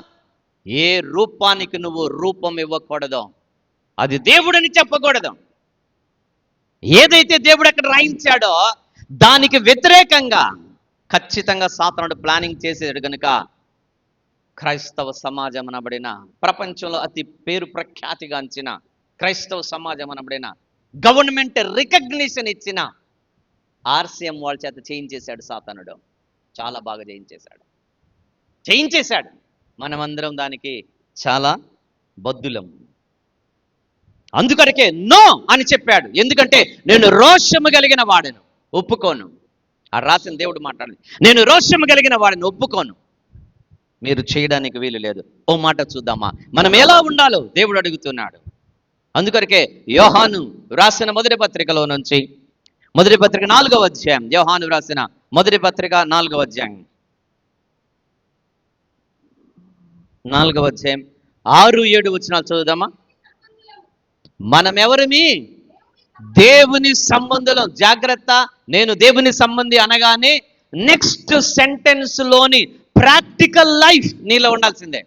ఏ రూపానికి నువ్వు రూపం ఇవ్వకూడదు. అది దేవుడని చెప్పకూడదు. ఏదైతే దేవుడు అక్కడ రాయించాడో దానికి వ్యతిరేకంగా ఖచ్చితంగా సాతానుడు ప్లానింగ్ చేసేది కనుక క్రైస్తవ సమాజం అనబడిన, ప్రపంచంలో అతి పేరు ప్రఖ్యాతిగాంచిన క్రైస్తవ సమాజం అనబడిన, గవర్నమెంట్ రికగ్నిషన్ ఇచ్చిన ఆర్సీఎం వాళ్ళ చేత చేయించేశాడు సాతానుడు. చాలా బాగా చేయించేశాడు. మనమందరం దానికి చాలా బద్దులం. అందుకొరకే నో అని చెప్పాడు. ఎందుకంటే నేను రోషము కలిగిన వాడను, ఒప్పుకోను. ఆ రాసిన దేవుడు మాట్లాడింది, నేను రోషము కలిగిన వాడను, ఒప్పుకోను. మీరు చేయడానికి వీలు లేదు. ఓ మాట చూద్దామా, మనం ఎలా ఉండాలో దేవుడు అడుగుతున్నాడు. అందుకొరకే యోహాను రాసిన మొదటి పత్రికలో నుంచి, మొదటి పత్రిక 4వ అధ్యాయం, యోహాను రాసిన మొదటి పత్రిక 4వ అధ్యాయం 6-7 వచనాలు చదువుదామా. మనమెవరిమి? దేవుని సంబంధులం. జాగ్రత్త, నేను దేవుని సంబంధి అనగానే నెక్స్ట్ సెంటెన్స్ లోని ప్రాక్టికల్ లైఫ్ నీలో ఉండాల్సిందే.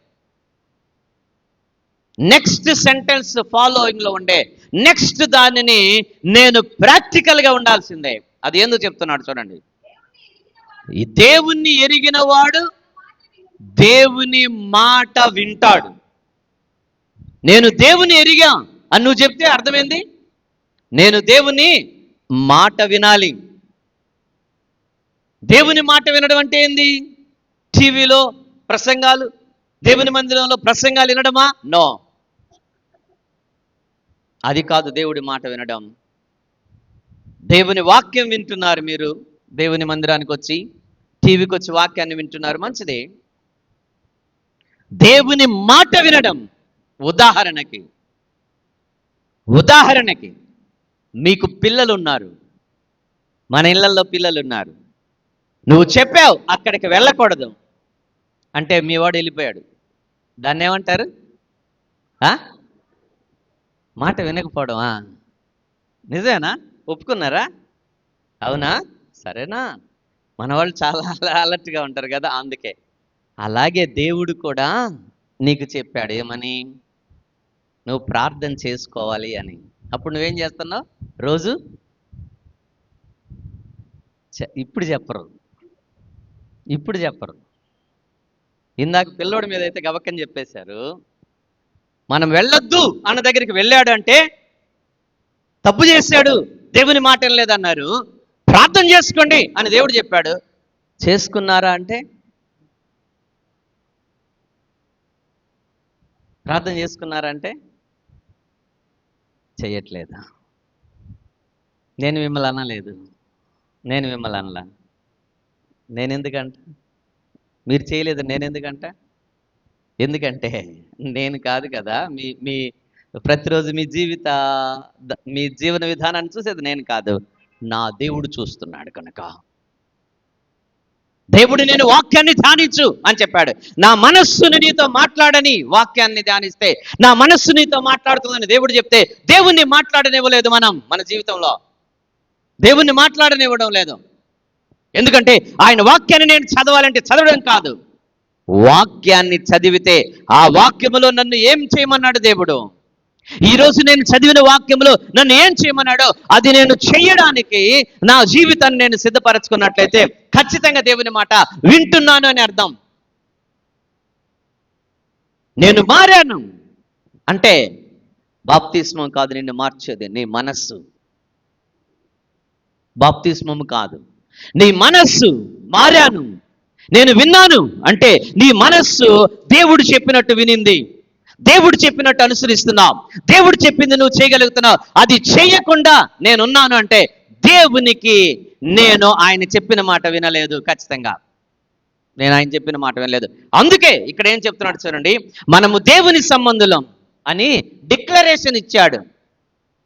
నెక్స్ట్ సెంటెన్స్ ఫాలోయింగ్ లో ఉండే నెక్స్ట్ దానిని నేను ప్రాక్టికల్ గా ఉండాల్సిందే. అది ఎందుకు చెప్తున్నాడు చూడండి. ఈ దేవుణ్ణి ఎరిగిన వాడు దేవుని మాట వింటాడు. నేను దేవుని ఎరిగా అని నువ్వు చెప్తే అర్థమైంది, నేను దేవుని మాట వినాలి. దేవుని మాట వినడం అంటే ఏంది? టీవీలో ప్రసంగాలు, దేవుని మందిరంలో ప్రసంగాలు వినడమా? నో, అది కాదు దేవుడి మాట వినడం. దేవుని వాక్యం వింటున్నారు మీరు, దేవుని మందిరానికి వచ్చి టీవీకి వచ్చి వాక్యాన్ని వింటున్నారు, మంచిదే. దేవుని మాట వినడం. ఉదాహరణకి మీకు పిల్లలు ఉన్నారు, మన ఇళ్లలో పిల్లలు ఉన్నారు. నువ్వు చెప్పావు అక్కడికి వెళ్ళకూడదు అంటే మీ వాడు వెళ్ళిపోయాడు. దాన్ని ఏమంటారు? ఆ? మాట వినకపోవడమా? నిజమేనా? ఒప్పుకున్నారా? అవునా? సరేనా? మన వాళ్ళు చాలా అలర్ట్గా ఉంటారు కదా, అందుకే. అలాగే దేవుడు కూడా నీకు చెప్పాడు ఏమని? నువ్వు ప్రార్థన చేసుకోవాలి అని. అప్పుడు నువ్వేం చేస్తున్నావు రోజు? ఇప్పుడు చెప్పరు, ఇప్పుడు చెప్పరు. ఇందాక పిల్లోడి మీద అయితే గబక్కని చెప్పేశారు. మనం వెళ్ళొద్దు అన్న దగ్గరికి వెళ్ళాడు అంటే తప్పు చేశాడు, దేవుని మాట లేదన్నారు. ప్రార్థన చేసుకోండి అని దేవుడు చెప్పాడు, చేసుకున్నారా అంటే? ప్రార్థన చేసుకున్నారంటే చెయ్యట్లేదా? నేను మిమ్మల్ని అనలేదు, నేను మిమ్మల్ని అనలా. నేనెందుకంట? మీరు చేయలేదు, నేనెందుకంట? ఎందుకంటే నేను కాదు కదా మీ మీ ప్రతిరోజు మీ జీవన విధానాన్ని చూసేది నేను కాదు, నా దేవుడు చూస్తున్నాడు కనుక. దేవుడు నేను వాక్యాన్ని ధ్యానించు అని చెప్పాడు. నా మనస్సుని నీతో మాట్లాడని వాక్యాన్ని ధ్యానిస్తే నా మనస్సు నీతో మాట్లాడుతుందని దేవుడు చెప్తే దేవుణ్ణి మాట్లాడనివ్వలేదు. మనం మన జీవితంలో దేవుణ్ణి మాట్లాడనివ్వడం లేదు. ఎందుకంటే ఆయన వాక్యాన్ని నేను చదవాలంటే చదవడం కాదు, వాక్యాన్ని చదివితే ఆ వాక్యములో నన్ను ఏం చేయమన్నాడు దేవుడు. ఈరోజు నేను చదివిన వాక్యములో నన్ను ఏం చేయమన్నాడో అది నేను చెయ్యడానికి నా జీవితాన్ని నేను సిద్ధపరచుకున్నట్లయితే ఖచ్చితంగా దేవుని మాట వింటున్నాను అని అర్థం. నేను మారాను అంటే బాప్తిస్మం కాదు నిన్ను మార్చేది, నీ మనస్సు. బాప్తిస్మము కాదు, నీ మనస్సు. మారాను, నేను విన్నాను అంటే నీ మనస్సు దేవుడు చెప్పినట్టు వినింది, దేవుడు చెప్పినట్టు అనుసరిస్తున్నావు, దేవుడు చెప్పింది నువ్వు చేయగలుగుతున్నావు. అది చేయకుండా నేనున్నాను అంటే దేవునికి నేను ఆయన చెప్పిన మాట వినలేదు. ఖచ్చితంగా నేను ఆయన చెప్పిన మాట వినలేదు. అందుకే ఇక్కడ ఏం చెప్తున్నాడు చూడండి, మనము దేవుని సంబంధులం అని డిక్లరేషన్ ఇచ్చాడు.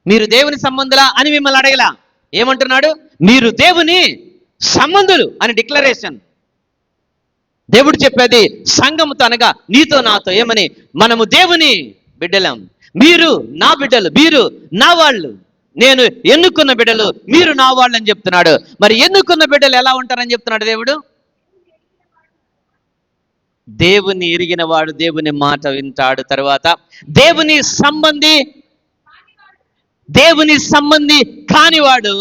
మీరు దేవుని సంబంధులా అని మిమ్మల్ని అడగలా, ఏమంటున్నాడు? మీరు దేవుని సంబంధులు అని డిక్లరేషన్. దేవుడు చెప్పేది సంఘముతో అనగా నీతో నాతో ఏమని? మనము దేవుని బిడ్డలం, మీరు నా బిడ్డలు, మీరు నా వాళ్ళు, నేను ఎన్నుకున్న బిడ్డలు, మీరు నా వాళ్ళు అని చెప్తున్నాడు. మరి ఎన్నుకున్న బిడ్డలు ఎలా ఉంటారని చెప్తున్నాడు దేవుడు? దేవుని ఎరిగిన వాడు దేవుని మాట వింటాడు. తర్వాత దేవుని సంబంధి కానివాడు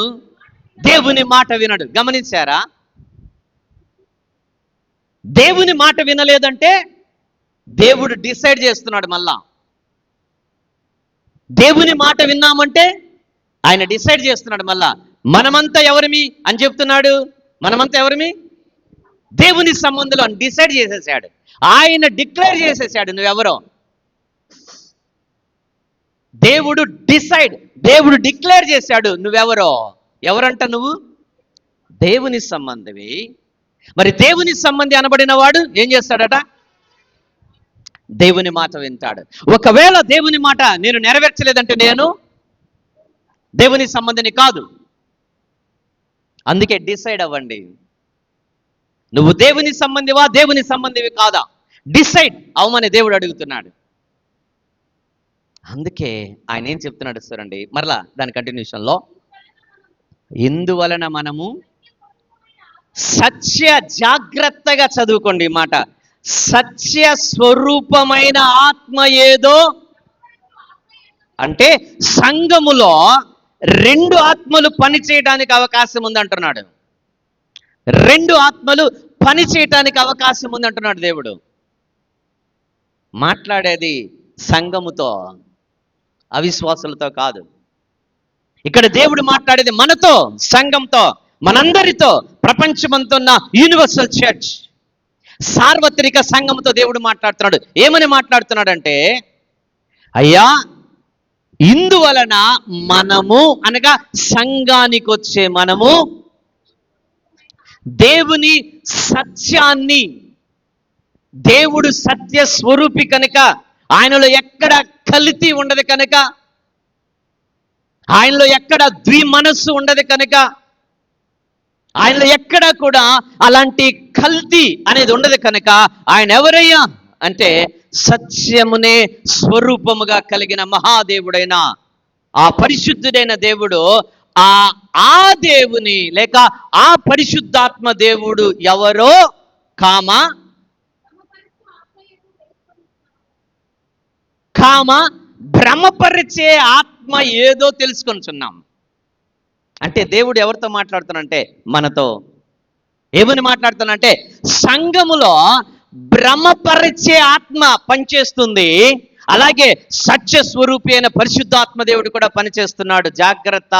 దేవుని మాట వినడు. గమనించారా? దేవుని మాట వినలేదంటే దేవుడు డిసైడ్ చేస్తున్నాడు. మళ్ళా దేవుని మాట విన్నామంటే ఆయన డిసైడ్ చేస్తున్నాడు. మళ్ళా మనమంతా ఎవరిమి అని చెప్తున్నాడు? మనమంతా ఎవరిమి? దేవుని సంబంధులు అని డిసైడ్ చేసేసాడు. ఆయన డిక్లేర్ చేసేసాడు నువ్వెవరో. దేవుడు డిక్లేర్ చేశాడు నువ్వెవరో. ఎవరంట నువ్వు? దేవుని సంబంధివి. మరి దేవుని సంబంధి అనబడిన వాడు ఏం చేస్తాడట? దేవుని మాట వింటాడు. ఒకవేళ దేవుని మాట నేను నెరవేర్చలేదంటే నేను దేవుని సంబంధిని కాదు. అందుకే డిసైడ్ అవ్వండి, నువ్వు దేవుని సంబంధివా దేవుని సంబంధివి కాదా? డిసైడ్ అవ్వమని దేవుడు అడుగుతున్నాడు. అందుకే ఆయన ఏం చెప్తున్నాడు చూడండి మరలా దాని కంటిన్యూషన్లో, ఇందువలన మనము జాగ్రత్తగా చదువుకోండి ఈ మాట, సత్య స్వరూపమైన ఆత్మ ఏదో అంటే సంఘములో రెండు ఆత్మలు పని చేయడానికి అవకాశం ఉంది అంటున్నాడు. రెండు ఆత్మలు పని చేయటానికి అవకాశం ఉంది అంటున్నాడు దేవుడు. మాట్లాడేది సంఘముతో, అవిశ్వాసులతో కాదు. ఇక్కడ దేవుడు మాట్లాడేది మనతో, సంఘంతో, మనందరితో, ప్రపంచమంతున్న యూనివర్సల్ చర్చ్, సార్వత్రిక సంఘంతో దేవుడు మాట్లాడుతున్నాడు. ఏమని మాట్లాడుతున్నాడంటే, అయ్యా ఇందువలన మనము అనగా సంఘానికి వచ్చే మనము దేవుని సత్యాన్ని, దేవుడు సత్య స్వరూపి కనుక ఆయనలో ఎక్కడ కల్తీ ఉండదు కనుక, ఆయనలో ఎక్కడ ద్విమనస్సు ఉండదు కనుక, ఆయనలో ఎక్కడ కూడా అలాంటి కల్తీ అనేది ఉండదు కనుక ఆయన ఎవరయ్యా అంటే సత్యమునే స్వరూపముగా కలిగిన మహాదేవుడైన ఆ పరిశుద్ధుడైన దేవుడు, ఆ దేవుని లేక ఆ పరిశుద్ధాత్మ దేవుడు ఎవరో కామ భ్రమపరిచే ఆత్మ ఏదో తెలుసుకొనిచున్నాం. అంటే దేవుడు ఎవరితో మాట్లాడుతానంటే మనతో. ఏమని మాట్లాడుతానంటే సంఘములో భ్రమపరిచే ఆత్మ పనిచేస్తుంది, అలాగే సత్య స్వరూపి అయిన పరిశుద్ధాత్మ దేవుడు కూడా పనిచేస్తున్నాడు. జాగ్రత్త.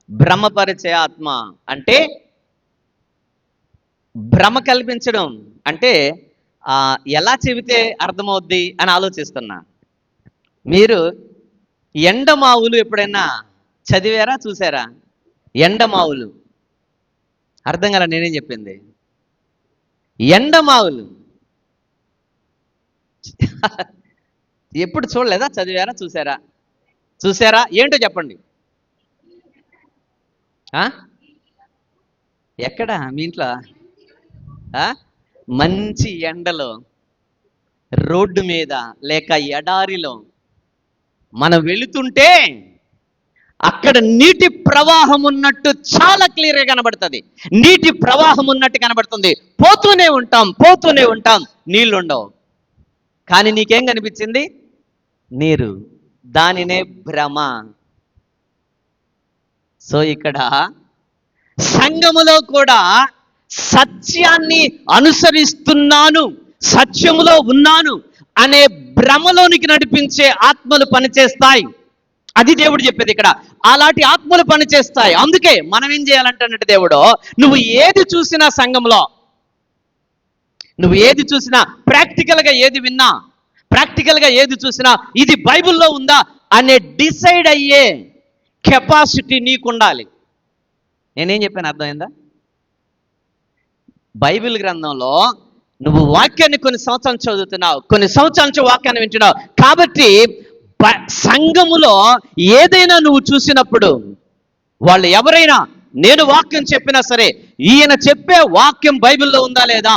భ్రమపరిచే ఆత్మ అంటే భ్రమ కల్పించడం అంటే ఎలా చెబితే అర్థమవుద్ది అని ఆలోచిస్తున్నా. మీరు ఎండమావులు ఎప్పుడైనా చదివారా, చూసారా? ఎండమావులు అర్థం కదా నేనేం చెప్పింది? ఎండమావులు ఎప్పుడు చూడలేదా? చదివారా, చూసారా? చూసారా? ఏంటో చెప్పండి. ఎక్కడ మీ ఇంట్లో? మంచి ఎండలో, రోడ్డు మీద లేక ఎడారిలో మనం వెళుతుంటే అక్కడ నీటి ప్రవాహం ఉన్నట్టు చాలా క్లియర్గా కనబడుతుంది. నీటి ప్రవాహం ఉన్నట్టు కనబడుతుంది. పోతూనే ఉంటాం, నీళ్లు ఉండవు. కానీ నీకేం కనిపించింది? నీరు. దానినే భ్రమ. సో ఇక్కడ సంఘములో కూడా సత్యాన్ని అనుసరిస్తున్నాను, సత్యములో ఉన్నాను అనే భ్రమలోనికి నడిపించే ఆత్మలు పనిచేస్తాయి. అది దేవుడు చెప్పేది ఇక్కడ. అలాంటి ఆత్మలు పనిచేస్తాయి. అందుకే మనం ఏం చేయాలంటే దేవుడు, నువ్వు ఏది చూసినా సంఘంలో, నువ్వు ఏది చూసినా, ప్రాక్టికల్గా ఏది విన్నా, ప్రాక్టికల్గా ఏది చూసినా ఇది బైబిల్లో ఉందా అనే డిసైడ్ అయ్యే కెపాసిటీ నీకుండాలి. నేనేం చెప్పాను అర్థమైందా? బైబిల్ గ్రంథంలో నువ్వు వాక్యాన్ని కొన్ని సంవత్సరాలు చదువుతున్నావు, కొన్ని సంవత్సరాల నుంచి వాక్యాన్ని వింటున్నావు కాబట్టి సంఘములో ఏదైనా నువ్వు చూసినప్పుడు వాళ్ళు ఎవరైనా నేను వాక్యం చెప్పినా సరే ఈయన చెప్పే వాక్యం బైబిల్లో ఉందా లేదా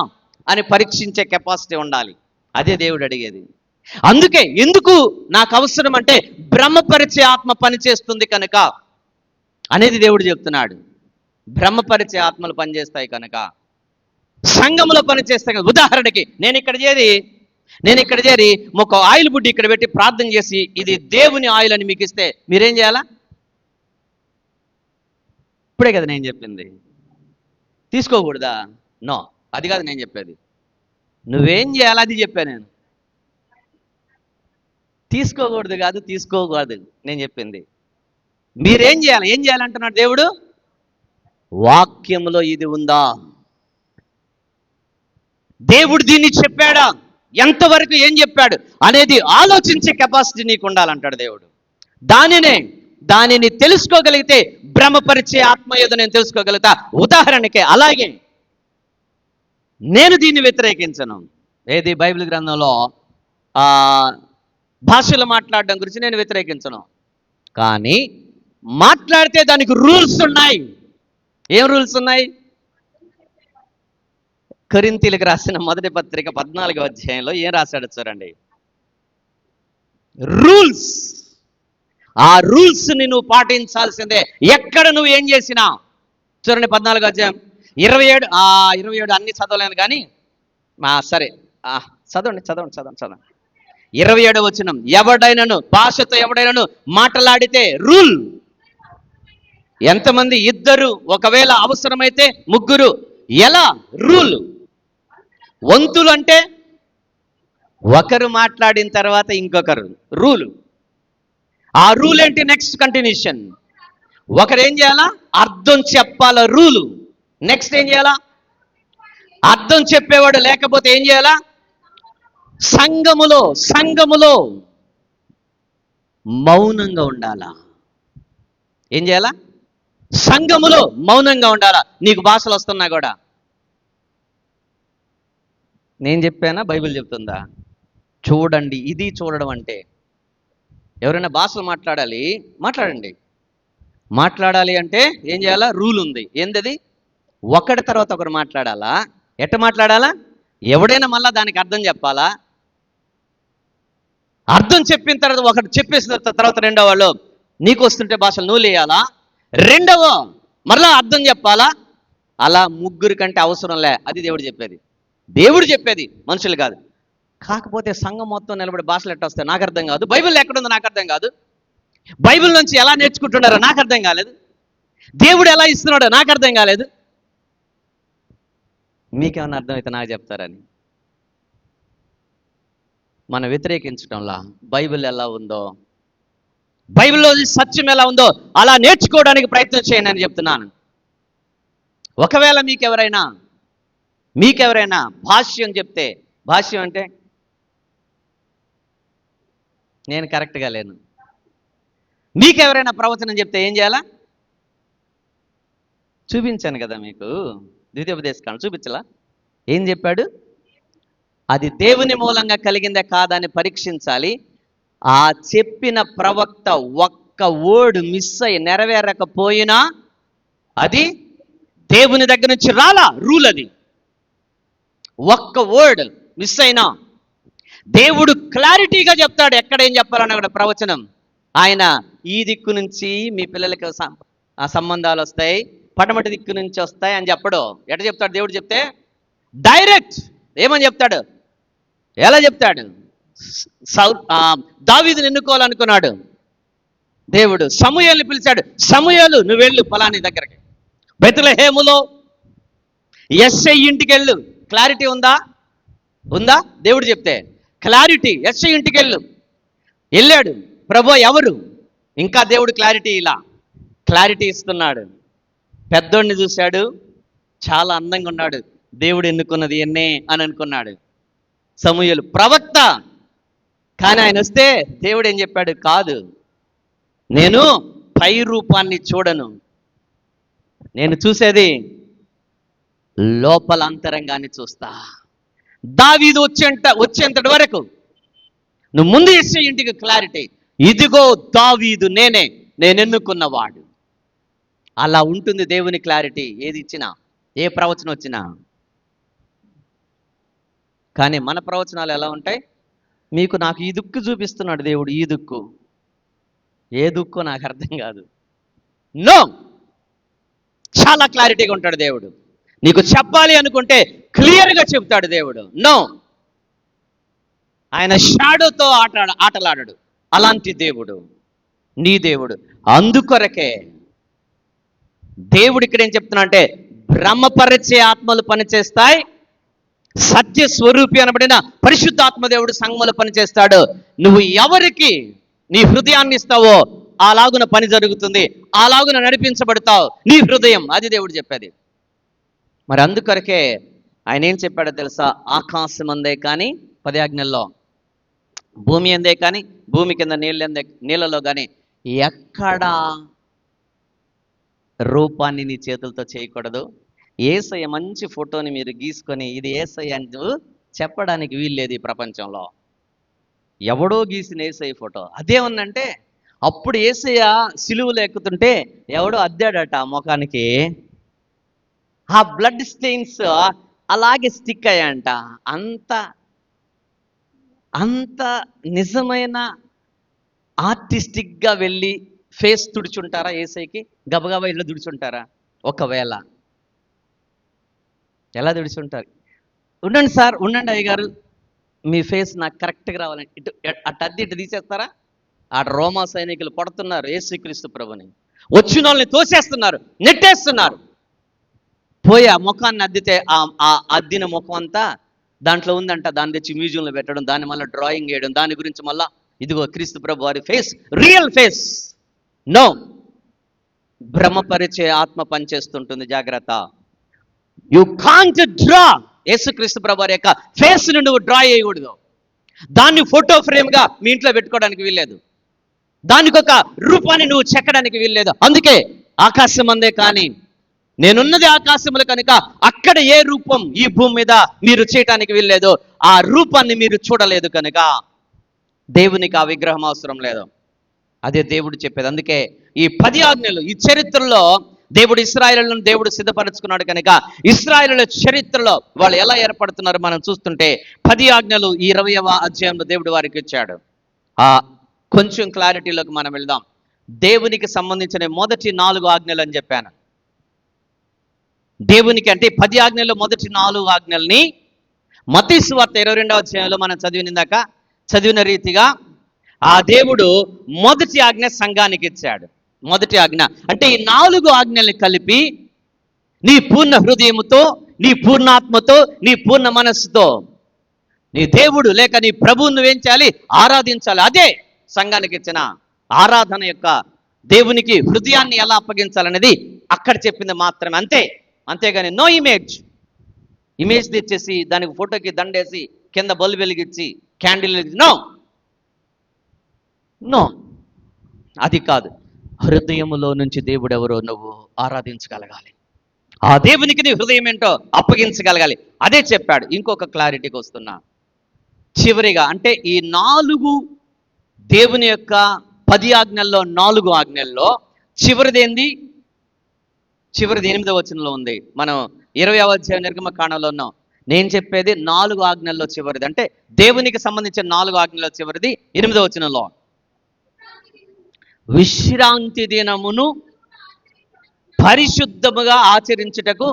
అని పరీక్షించే కెపాసిటీ ఉండాలి. అదే దేవుడు అడిగేది. అందుకే ఎందుకు నాకు అవసరం అంటే భ్రమపరిచే ఆత్మ పనిచేస్తుంది కనుక అనేది దేవుడు చెప్తున్నాడు. భ్రమపరిచే ఆత్మలు పనిచేస్తాయి కనుక సంఘములో పనిచేస్తాయి కదా. ఉదాహరణకి నేను ఇక్కడ చేరి ఒక ఆయిల్ బుడ్డి ఇక్కడ పెట్టి ప్రార్థన చేసి ఇది దేవుని ఆయిల్ అని మీకు ఇస్తే మీరేం చేయాలా? ఇప్పుడే కదా నేను చెప్పింది. తీసుకోకూడదా? నో, అది కాదు నేను చెప్పేది. నువ్వేం చేయాలి అది చెప్పాను నేను. తీసుకోకూడదు కాదు, తీసుకోకూడదు నేను చెప్పింది. మీరేం చేయాలి? ఏం చేయాలంటున్నాడు దేవుడు? వాక్యములో ఇది ఉందా? దేవుడు దీన్ని చెప్పాడా? ఎంతవరకు ఏం చెప్పాడు అనేది ఆలోచించే కెపాసిటీ నీకు ఉండాలంటాడు దేవుడు. దానిని తెలుసుకోగలిగితే భ్రమపరిచే ఆత్మ ఏదో నేను తెలుసుకోగలుగుతా. ఉదాహరణకి అలాగే నేను దీన్ని వ్యతిరేకించను. ఏది? బైబిల్ గ్రంథంలో భాషలు మాట్లాడడం గురించి నేను వ్యతిరేకించను. కానీ మాట్లాడితే దానికి రూల్స్ ఉన్నాయి. ఏం రూల్స్ ఉన్నాయి? కొరింథీయులకు రాసిన మొదటి పత్రిక 14వ అధ్యాయంలో ఏం రాశాడు చూడండి. రూల్స్. ఆ రూల్స్ ని నువ్వు పాటించాల్సిందే ఎక్కడ నువ్వు ఏం చేసినా. చూడండి 14వ అధ్యాయం 27 అన్ని చదవలేదు కానీ సరే చదవండి 27వ వచనం. ఎవడైనాను భాషతో ఎవడైనాను మాట్లాడితే రూల్. ఎంతమంది? 2, ఒకవేళ అవసరమైతే 3. ఎలా? రూల్. వంతులు అంటే ఒకరు మాట్లాడిన తర్వాత ఇంకొకరు. రూలు. ఆ రూల్ ఏంటి? Next continuation. ఒకరు ఏం చేయాలా? అర్థం చెప్పాల. రూలు. నెక్స్ట్ ఏం చేయాలా? అర్థం చెప్పేవాడు లేకపోతే ఏం చేయాలా? సంఘములో మౌనంగా ఉండాలా. ఏం చేయాలా? సంఘములో మౌనంగా ఉండాలా. నీకు భాషలు వస్తున్నా కూడా. నేను చెప్పానా బైబిల్ చెప్తుందా? చూడండి, ఇది చూడడం అంటే. ఎవరైనా భాషలు మాట్లాడండి. మాట్లాడాలి అంటే ఏం చేయాలా? రూల్ ఉంది. ఏందది? ఒకటి తర్వాత ఒకరు మాట్లాడాలా. ఎట్ట మాట్లాడాలా? ఎవడైనా మళ్ళా దానికి అర్థం చెప్పాలా? అర్థం చెప్పిన తర్వాత ఒకటి చెప్పేసిన తర్వాత రెండో వాళ్ళు నీకు వస్తుంటే భాషలు నువ్వు లేయాలా, రెండవ మరలా అర్థం చెప్పాలా? అలా ముగ్గురు కంటే అవసరం లే. అది దేవుడు చెప్పేది. దేవుడు చెప్పేది, మనుషులు కాదు. కాకపోతే సంఘం మొత్తం నిలబడి భాషలు ఎట్లా వస్తాయి నాకు అర్థం కాదు. బైబిల్ ఎక్కడుందో నాకు అర్థం కాదు. బైబిల్ నుంచి ఎలా నేర్చుకుంటున్నారో నాకు అర్థం కాలేదు. దేవుడు ఎలా ఇస్తున్నాడో నాకు అర్థం కాలేదు. మీకేమన్నా అర్థమైతే నాకు చెప్తారని మనం వ్యతిరేకించడంలా బైబిల్ ఎలా ఉందో, బైబిల్లో సత్యం ఎలా ఉందో అలా నేర్చుకోవడానికి ప్రయత్నం చేయండి అని చెప్తున్నాను. ఒకవేళ మీకెవరైనా భాష్యం చెప్తే, భాష్యం అంటే నేను కరెక్ట్గా లేను, మీకెవరైనా ప్రవచనం చెప్తే ఏం చేయాలా? చూపించాను కదా మీకు, ద్వితీయోపదేశకాండం చూపించలా? ఏం చెప్పాడు? అది దేవుని మూలంగా కలిగిందే కాదని పరీక్షించాలి. ఆ చెప్పిన ప్రవక్త ఒక్క వర్డ్ మిస్ అయ్యి నెరవేరకపోయినా అది దేవుని దగ్గర నుంచి రాలా. రూల్ అది. ఒక్క వర్డ్ మిస్ అయినా దేవుడు క్లారిటీగా చెప్తాడు ఎక్కడేం చెప్పాలని అక్కడ ప్రవచనం. ఆయన ఈ దిక్కు నుంచి మీ పిల్లలకి ఆ సంబంధాలు వస్తాయి, పడమటి దిక్కు నుంచి వస్తాయి అని చెప్పడు. ఎట్లా చెప్తాడు దేవుడు? చెప్తే డైరెక్ట్ ఏమని చెప్తాడు? ఎలా చెప్తాడు? దావీదుని ఎన్నుకోవాలనుకున్నాడు దేవుడు, సమూయేలుని పిలిచాడు. సమూయేలు నువ్వు వెళ్ళు ఫలాని దగ్గరికి, బెత్లెహేములో యెష్షై ఇంటికి వెళ్ళు. క్లారిటీ ఉందా? దేవుడు చెప్తే క్లారిటీ. యెష్షై ఇంటికి వెళ్ళాడు. ప్రభు ఎవరు? ఇంకా దేవుడు క్లారిటీ ఇస్తున్నాడు. పెద్దోడిని చూశాడు, చాలా అందంగా ఉన్నాడు, దేవుడు ఎన్నుకున్నది ఎన్నే అని అనుకున్నాడు. సమూయేలు ప్రవక్త, కానీ ఆయన వస్తే దేవుడు ఏం చెప్పాడు? కాదు, నేను పై రూపాన్ని చూడను, నేను చూసేది లోపల అంతరంగాన్ని చూస్తా. దావీదు వచ్చేంతటి వరకు నువ్వు ముందు ఇచ్చే ఇంటికి క్లారిటీ, ఇదిగో దావీదు నేను ఎన్నుకున్నవాడు. అలా ఉంటుంది దేవుని క్లారిటీ ఏది ఇచ్చినా, ఏ ప్రవచనం వచ్చినా. కానీ మన ప్రవచనాలు ఎలా ఉంటాయి? నాకు ఈ దుక్కు చూపిస్తున్నాడు దేవుడు, ఈ దుక్కు. ఏ దుక్కు నాకు అర్థం కాదు. నో, చాలా క్లారిటీగా ఉంటాడు దేవుడు. నీకు చెప్పాలి అనుకుంటే క్లియర్గా చెప్తాడు దేవుడు. నో, ఆయన షాడోతో ఆటలాడాడు. అలాంటి దేవుడు నీ దేవుడు. అందుకొరకే దేవుడు ఇక్కడ ఏం చెప్తున్నా అంటే, భ్రమపరిచే ఆత్మలు పనిచేస్తాయి, సత్య స్వరూపి అనబడిన పరిశుద్ధాత్మ దేవుడు సంఘములో పనిచేస్తాడు. నువ్వు ఎవరికి నీ హృదయాన్ని ఇస్తావో అలాగున పని జరుగుతుంది, అలాగున నడిపించబడతావు నీ హృదయం. అది దేవుడు చెప్పేది. మరి అందుకొరకే ఆయన ఏం చెప్పాడో తెలుసా? ఆకాశం అందే కానీ 10 ఆజ్ఞల్లో, భూమి అందే కానీ, భూమి కింద నీళ్ళలో కానీ ఎక్కడా రూపాన్ని నీ చేతులతో చేయకూడదు. యేసయ్య మంచి ఫోటోని మీరు గీసుకొని ఇది యేసయ్య అని చెప్పడానికి వీల్లేదు ఈ ప్రపంచంలో. ఎవడో గీసిన యేసయ్య ఫోటో అదేమన్నంటే, అప్పుడు యేసయ్య సిలువలో ఎక్కుతుంటే ఎవడో అద్దాడట ఆ ముఖానికి, ఆ బ్లడ్ స్టెయిన్స్ అలాగే స్టిక్ అయ్యాయంట. అంత నిజమైన ఆర్టిస్టిక్గా వెళ్ళి ఫేస్ తుడుచుంటారా యేసయ్యకి? గబగబా ఇళ్ళు తుడుచుంటారా? ఒకవేళ ఎలా తుడుచుంటారు? ఉండండి సార్, ఉండండి అయ్యగారు, మీ ఫేస్ నాకు కరెక్ట్గా రావాలని ఇటు అటు తీసేస్తారా? ఆ రోమా సైనికులు కొడుతున్నారు యేసుక్రీస్తు ప్రభుని, వచ్చిన వాళ్ళని తోసేస్తున్నారు, నెట్టేస్తున్నారు. పోయి ఆ ముఖాన్ని అద్దితే ఆ అద్దిన ముఖం అంతా దాంట్లో ఉందంట. దాన్ని తెచ్చి మ్యూజియంలో పెట్టడం, దాన్ని మళ్ళీ డ్రాయింగ్ వేయడం, దాని గురించి మళ్ళా ఇదిగో క్రీస్తు ప్రభు వారి ఫేస్, రియల్ ఫేస్. నో, భ్రమపరిచే ఆత్మ పనిచేస్తుంటుంది, జాగ్రత్త. You can't draw. యేసుక్రీస్తు ప్రభు వారి యొక్క ఫేస్ ను నువ్వు డ్రా చేయకూడదు. దాన్ని ఫోటో ఫ్రేమ్ గా మీ ఇంట్లో పెట్టుకోవడానికి వీల్లేదు, దానికి ఒక రూపాన్ని నువ్వు చెక్కడానికి వీల్లేదు. అందుకే ఆకాశం అందే కానీ నేనున్నది ఆకాశములు కనుక అక్కడ ఏ రూపం ఈ భూమి మీద మీరు చేయటానికి వీల్లేదు. ఆ రూపాన్ని మీరు చూడలేదు కనుక దేవునికి ఆ విగ్రహం అవసరం లేదు. అదే దేవుడు చెప్పేది. అందుకే ఈ 10 ఆజ్ఞలు, ఈ చరిత్రలో దేవుడు ఇశ్రాయేలులను దేవుడు సిద్ధపరచుకున్నాడు కనుక ఇశ్రాయేలుల చరిత్రలో వాళ్ళు ఎలా ఏర్పడుతున్నారో మనం చూస్తుంటే 10 ఆజ్ఞలు ఈ 20వ అధ్యాయంలో దేవుడు వారికి ఇచ్చాడు. కొంచెం క్లారిటీలోకి మనం వెళ్దాం. దేవునికి సంబంధించిన మొదటి 4 ఆజ్ఞలు అని చెప్పాను. దేవునికి అంటే 10 ఆజ్ఞల్లో మొదటి 4 ఆజ్ఞల్ని మత్తయి సువార్త 22వ అధ్యాయంలో మనం చదివిన రీతిగా ఆ దేవుడు మొదటి ఆజ్ఞ సంఘానికి ఇచ్చాడు. మొదటి ఆజ్ఞ అంటే ఈ 4 ఆజ్ఞల్ని కలిపి నీ పూర్ణ హృదయముతో, నీ పూర్ణాత్మతో, నీ పూర్ణ మనస్సుతో నీ దేవుడు లేక నీ ప్రభువును నువ్వేం చేయాలి? ఆరాధించాలి. అదే సంఘానికి ఇచ్చిన ఆరాధన యొక్క దేవునికి హృదయాన్ని ఎలా అప్పగించాలనేది అక్కడ చెప్పింది మాత్రమే. అంతేగాని నో ఇమేజ్ తెచ్చేసి దానికి ఫోటోకి దండేసి కింద బల్బు వెలిగించి క్యాండిల్ నో అది కాదు. హృదయములో నుంచి దేవుడు ఎవరో నువ్వు ఆరాధించగలగాలి. ఆ దేవునికి నీ హృదయం ఏంటో అప్పగించగలగాలి. అదే చెప్పాడు. ఇంకొక క్లారిటీకి వస్తున్నా. చివరిగా అంటే ఈ 4 దేవుని యొక్క 10 ఆజ్ఞల్లో 4 ఆజ్ఞల్లో చివరిది 8వ వచనంలో ఉంది. మనం 20వ అధ్యాయం నిర్గమకాండంలో ఉన్నాం. నేను చెప్పేది 4 ఆజ్ఞల్లో చివరిది, అంటే దేవునికి సంబంధించిన 4 ఆజ్ఞల్లో చివరిది 8వ వచనంలో. విశ్రాంతి దినమును పరిశుద్ధముగా ఆచరించుటకు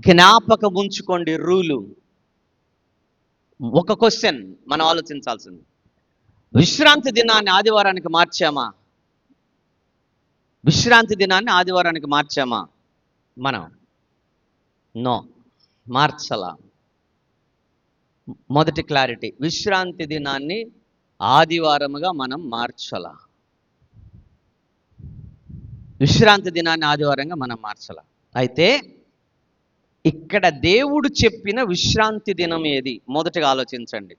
జ్ఞాపకం ఉంచుకోండి. రూలు. ఒక క్వశ్చన్ మనం ఆలోచించాల్సింది, విశ్రాంతి దినాన్ని ఆదివారానికి మార్చామా? విశ్రాంతి దినాన్ని ఆదివారానికి మార్చామా మనం? నో, మార్చలా. మొదటి క్లారిటీ, విశ్రాంతి దినాన్ని ఆదివారముగా మనం మార్చలా. విశ్రాంతి దినాన్ని ఆదివారంగా మనం మార్చలా. అయితే ఇక్కడ దేవుడు చెప్పిన విశ్రాంతి దినం ఏది? మొదటగా ఆలోచించండి.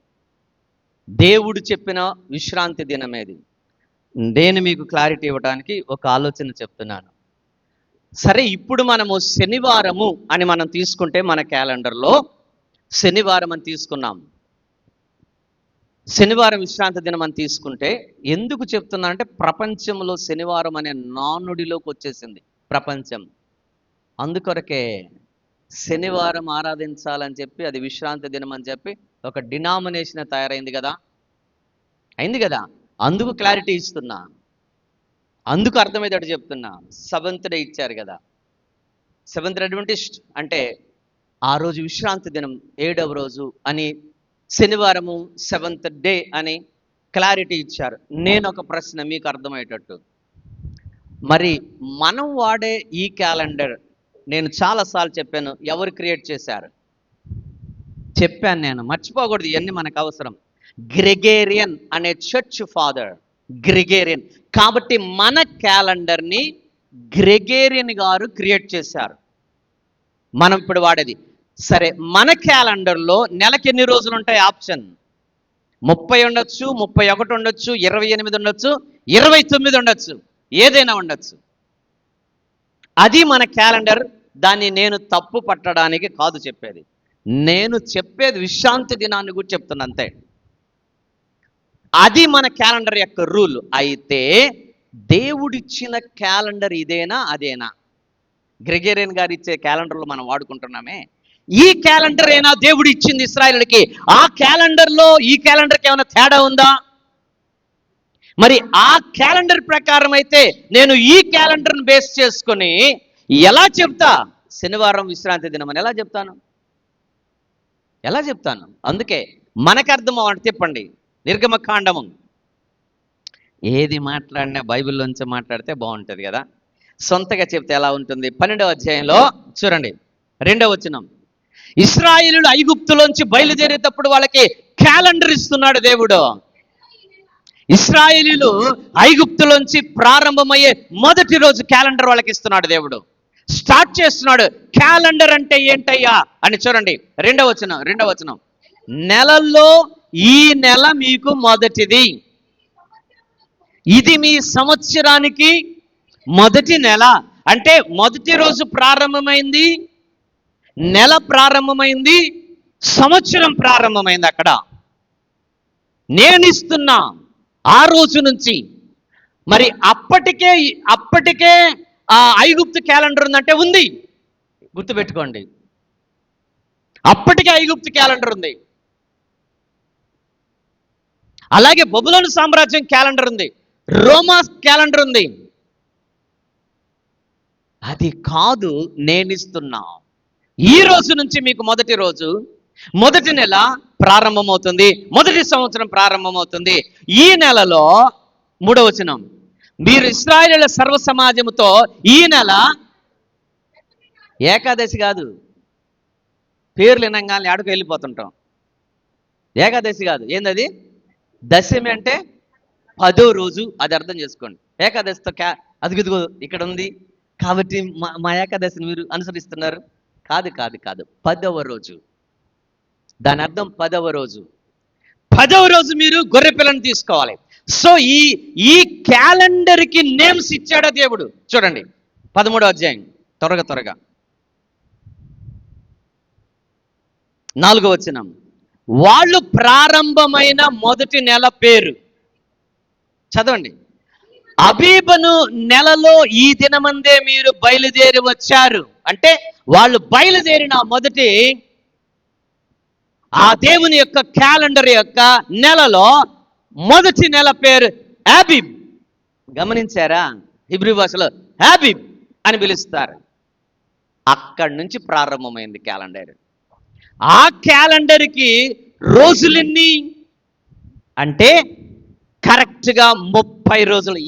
దేవుడు చెప్పిన విశ్రాంతి దినం ఏది? నేను మీకు క్లారిటీ ఇవ్వడానికి ఒక ఆలోచన చెప్తున్నాను. సరే, ఇప్పుడు మనము శనివారము అని మనం తీసుకుంటే మన క్యాలెండర్లో శనివారం అని తీసుకున్నాం. శనివారం విశ్రాంతి దినం అని తీసుకుంటే ఎందుకు చెప్తున్నా అంటే ప్రపంచంలో శనివారం అనే నానుడిలోకి వచ్చేసింది ప్రపంచం. అందుకొరకే శనివారం ఆరాధించాలని చెప్పి అది విశ్రాంతి దినం అని చెప్పి ఒక డినామినేషన్ తయారైంది కదా, అయింది కదా. అందుకు క్లారిటీ ఇస్తున్నా, అందుకు అర్థమయ్యేటట్టు చెప్తున్నా. 7th డే ఇచ్చారు కదా, 7th అడ్వెంటిస్ట్ అంటే ఆ రోజు విశ్రాంతి దినం 7వ రోజు అని, శనివారము 7th డే అని క్లారిటీ ఇచ్చారు. నేను ఒక ప్రశ్న మీకు అర్థమయ్యేటట్టు, మరి మనం వాడే ఈ క్యాలెండర్ నేను చాలాసార్లు చెప్పాను, ఎవరు క్రియేట్ చేశారు చెప్పాను. నేను మర్చిపోకూడదు, ఇవన్నీ మనకు అవసరం. గ్రెగేరియన్ అనే చర్చ్ ఫాదర్, గ్రెగేరియన్. కాబట్టి మన క్యాలెండర్ని గ్రెగేరియన్ గారు క్రియేట్ చేశారు, మనం ఇప్పుడు వాడేది. సరే, మన క్యాలెండర్లో నెలకి ఎన్ని రోజులు ఉంటాయి? ఆప్షన్ 30 ఉండొచ్చు, 31 ఉండొచ్చు, 28 ఉండొచ్చు, 29 ఉండొచ్చు, ఏదైనా ఉండొచ్చు. అది మన క్యాలెండర్. దాన్ని నేను తప్పు పట్టడానికి కాదు చెప్పేది, నేను చెప్పేది విశ్రాంతి దినాన్ని గురించి చెప్తున్నా అంతే. అది మన క్యాలెండర్ యొక్క రూల్. అయితే దేవుడిచ్చిన క్యాలెండర్ ఇదేనా అదేనా? గ్రెగేరియన్ గారు ఇచ్చే క్యాలెండర్లో మనం వాడుకుంటున్నామే, ఈ క్యాలెండర్ ఏనా దేవుడు ఇచ్చింది ఇశ్రాయేలుకి? ఆ క్యాలెండర్లో ఈ క్యాలెండర్కి ఏమైనా తేడా ఉందా? మరి ఆ క్యాలెండర్ ప్రకారం అయితే నేను ఈ క్యాలెండర్ని బేస్ చేసుకొని ఎలా చెప్తా శనివారం విశ్రాంతి దినం అని? ఎలా చెప్తాను? అందుకే మనకు అర్థం అవ్వండి. చెప్పండి, నిర్గమకాండము ఏది మాట్లాడినా బైబిల్లోంచి మాట్లాడితే బాగుంటుంది కదా, సొంతగా చెప్తే ఎలా ఉంటుంది? 12వ అధ్యాయంలో చూడండి, 2వ వచనం. ఇశ్రాయేలులు ఐగుప్తులోంచి బయలుదేరేటప్పుడు వాళ్ళకి క్యాలెండర్ ఇస్తున్నాడు దేవుడు. ఇశ్రాయేలీలు ఐగుప్తులోంచి ప్రారంభమయ్యే మొదటి రోజు క్యాలెండర్ వాళ్ళకి ఇస్తున్నాడు దేవుడు. స్టార్ట్ చేస్తున్నాడు. క్యాలెండర్ అంటే ఏంటయ్యా అని చూడండి, 2వ వచనం. నెలల్లో ఈ నెల మీకు మొదటిది, ఇది మీ సంవత్సరానికి మొదటి నెల. అంటే మొదటి రోజు ప్రారంభమైంది, నెల ప్రారంభమైంది, సంవత్సరం ప్రారంభమైంది. అక్కడ నేను ఇస్తున్నా ఆ రోజు నుంచి. మరి అప్పటికే ఆ ఐగుప్తు క్యాలెండర్ ఉందంటే ఉంది, గుర్తుపెట్టుకోండి. అప్పటికే ఐగుప్తు క్యాలెండర్ ఉంది. అలాగే బబులోను సామ్రాజ్యం క్యాలెండర్ ఉంది, రోమా క్యాలెండర్ ఉంది. అది కాదు నేనిస్తున్నా. ఈ రోజు నుంచి మీకు మొదటి రోజు, మొదటి నెల ప్రారంభమవుతుంది, మొదటి సంవత్సరం ప్రారంభమవుతుంది. ఈ నెలలో 3వ వచనం, మీరు ఇశ్రాయేలీయుల సర్వ సమాజముతో ఈ నెల ఏకాదశి కాదు, పేర్లు వినంగానే ఆడకు వెళ్ళిపోతుంటాం. ఏకాదశి కాదు, ఏందది? దశమి అంటే 10వ రోజు, అది అర్థం చేసుకోండి. ఏకాదశితో అదిగిదిగో ఇక్కడ ఉంది కాబట్టి మా ఏకాదశిని మీరు అనుసరిస్తున్నారు. కాదు కాదు కాదు, 10వ రోజు. దాని అర్థం 10వ రోజు. 10వ రోజు మీరు గొర్రె పిల్లని తీసుకోవాలి. సో ఈ క్యాలెండర్కి నేమ్స్ ఇచ్చాడా దేవుడు. చూడండి 13వ అధ్యాయం, త్వరగా 4వ వచనం, వాళ్ళు ప్రారంభమైన మొదటి నెల పేరు చదవండి. అబీబను నెలలో ఈ దినమందే మీరు బయలుదేరి వచ్చారు. అంటే వాళ్ళు బయలుదేరిన మొదటి ఆ దేవుని యొక్క క్యాలెండర్ యొక్క నెలలో మొదటి నెల పేరు ఆబీబ్. గమనించారా? హిబ్రూ భాషలో ఆబీబ్ అని పిలుస్తారు. అక్కడి నుంచి ప్రారంభమైంది క్యాలెండర్. ఆ క్యాలెండర్కి రోజులెన్ని అంటే కరెక్ట్గా 30 రోజులు.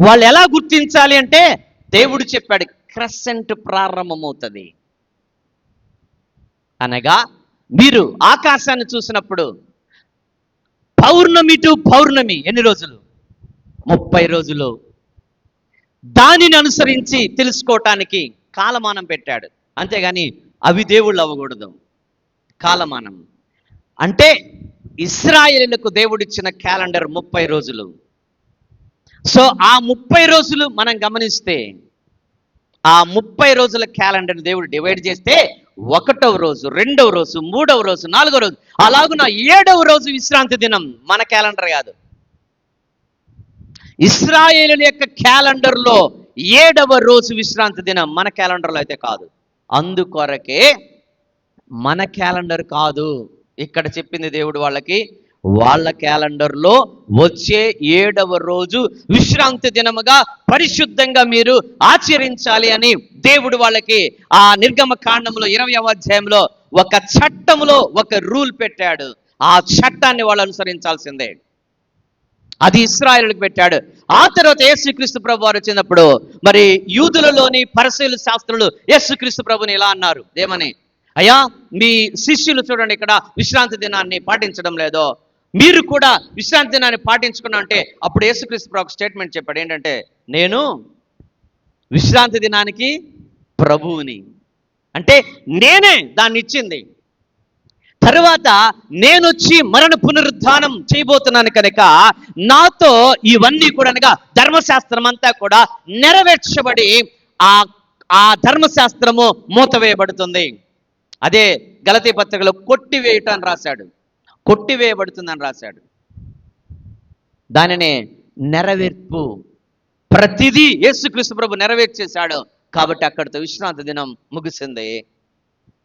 వాళ్ళు ఎలా గుర్తించాలి అంటే దేవుడు చెప్పాడు, క్రెసెంట్ ప్రారంభమవుతుంది అనగా మీరు ఆకాశాన్ని చూసినప్పుడు పౌర్ణమి టు పౌర్ణమి ఎన్ని రోజులు? 30 రోజులు. దానిని అనుసరించి తెలుసుకోవటానికి కాలమానం పెట్టాడు, అంతేగాని అవి దేవుళ్ళు అవ్వకూడదు. కాలమానం అంటే ఇశ్రాయేలులకు దేవుడిచ్చిన క్యాలెండర్ 30 రోజులు. సో ఆ 30 రోజులు మనం గమనిస్తే ఆ 30 రోజుల క్యాలెండర్ దేవుడు డివైడ్ చేస్తే 1వ రోజు, 2వ రోజు, 3వ రోజు, 4వ రోజు, అలాగున 7వ రోజు విశ్రాంతి దినం. మన క్యాలెండర్ కాదు, ఇశ్రాయేలుల యొక్క క్యాలెండర్లో 7వ రోజు విశ్రాంతి దినం. మన క్యాలెండర్లో అయితే కాదు. అందుకొరకే మన క్యాలెండర్ కాదు ఇక్కడ చెప్పింది దేవుడు వాళ్ళకి. వాళ్ళ క్యాలెండర్లో వచ్చే 7వ రోజు విశ్రాంతి దినముగా పరిశుద్ధంగా మీరు ఆచరించాలి అని దేవుడు వాళ్ళకి ఆ నిర్గమ కాండంలో 20వ అధ్యాయంలో ఒక చట్టంలో ఒక రూల్ పెట్టాడు. ఆ చట్టాన్ని వాళ్ళు అనుసరించాల్సిందే. అది ఇశ్రాయేలులకు పెట్టాడు. ఆ తర్వాత యేసుక్రీస్తు ప్రభు వారు వచ్చినప్పుడు మరి యూదులలోని పరిసయ్యుల శాస్త్రులు యేసుక్రీస్తు ప్రభుని ఇలా అన్నారు, ఏమని? అయ్యా, మీ శిష్యులు చూడండి ఇక్కడ విశ్రాంతి దినాన్ని పాటించడం లేదో, మీరు కూడా విశ్రాంతి దినాన్ని పాటించుకున్నా అంటే అప్పుడు యేసుక్రీస్తు ప్రభు ఒక స్టేట్మెంట్ చెప్పాడు, ఏంటంటే నేను విశ్రాంతి దినానికి ప్రభువుని, అంటే నేనే దాన్ని ఇచ్చింది. తరువాత నేను వచ్చి మరణ పునరుద్ధానం చేయబోతున్నాను కనుక నాతో ఇవన్నీ కూడా అనగా ధర్మశాస్త్రం అంతా కూడా నెరవేర్చబడి ఆ ధర్మశాస్త్రము మూతవేయబడుతుంది. అదే గలతీ పత్రికలో కొట్టివేయటాన్ని రాశాడు, కొట్టివేయబడుతుందని రాశాడు. దానినే నెరవేర్పు. ప్రతిదీ యేసుక్రీస్తు ప్రభు నెరవేర్చేశాడు కాబట్టి అక్కడితో విశ్రాంతి దినం ముగిసింది.